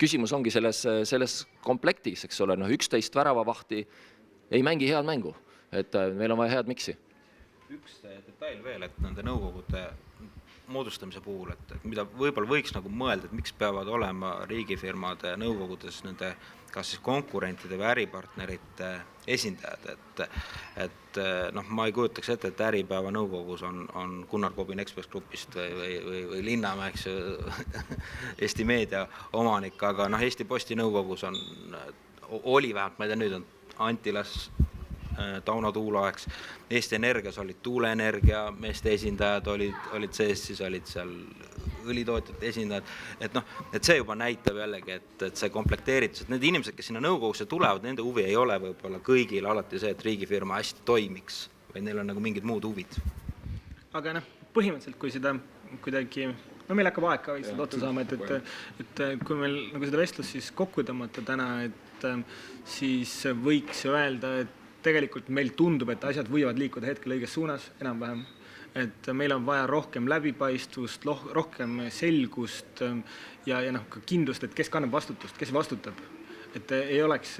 küsimus ongi selles komplektis, eks ole, 11 väravavahti ei mängi head mängu, et meil on vaja head miksi. üks detail veel, et nende nõukogude moodustamise puhul, et mida võib-olla võiks nagu mõelda, et miks peavad olema riigifirmade nõukogudes nende kas siis konkurentide või äripartnerite esindajad, et noh, ma ei kujutaks ette, et Äripäeva nõukogus on Gunnar Kobin Ekspress Grupist või Linnamäe, eks Eesti Meedia omanik, aga noh, Eesti Posti nõukogus oli vähemalt, ma ei tea, nüüd on Antilas, Tauno Tuuloeks, Eesti Energias olid tuuleenergia meeste esindajad, olid sees, siis olid seal õlitootjate esindajad, et see juba näitab jällegi, et see komplekteeritus, et need inimesed, kes sinna nõukogusse tulevad, nende huvi ei ole võib-olla kõigil alati see, et riigifirma hästi toimiks, või neil on nagu mingid muud huvid. Aga põhimõtteliselt, kui seda kuidagi, meil hakkab aeg ka vaikselt otsa saama, et kui meil nagu seda vestlust siis kokku tõmmata täna, et siis võiks öelda, et tegelikult meil tundub, et asjad võivad liikuda hetkel õiges suunas enam-vähem, et meil on vaja rohkem läbipaistvust, rohkem selgust ja ka kindlust, et kes kannab vastutust, kes vastutab. Et ei oleks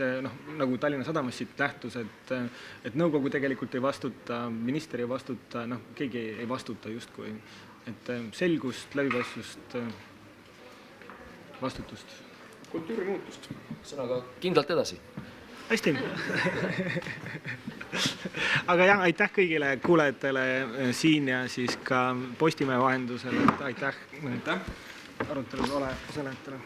nagu Tallinna Sadamas siit nähtus, et nõukogu tegelikult ei vastuta, minister ei vastuta, keegi ei vastuta justkui. Et selgust, läbipaistvust, vastutust. Kultuurimuutust. Sõnaga kindlalt edasi. Hästi. Aga jah, aitäh kõigile kuulajatele siin ja siis ka Postimehe vahendusel. Aitäh arutelus osalejatele.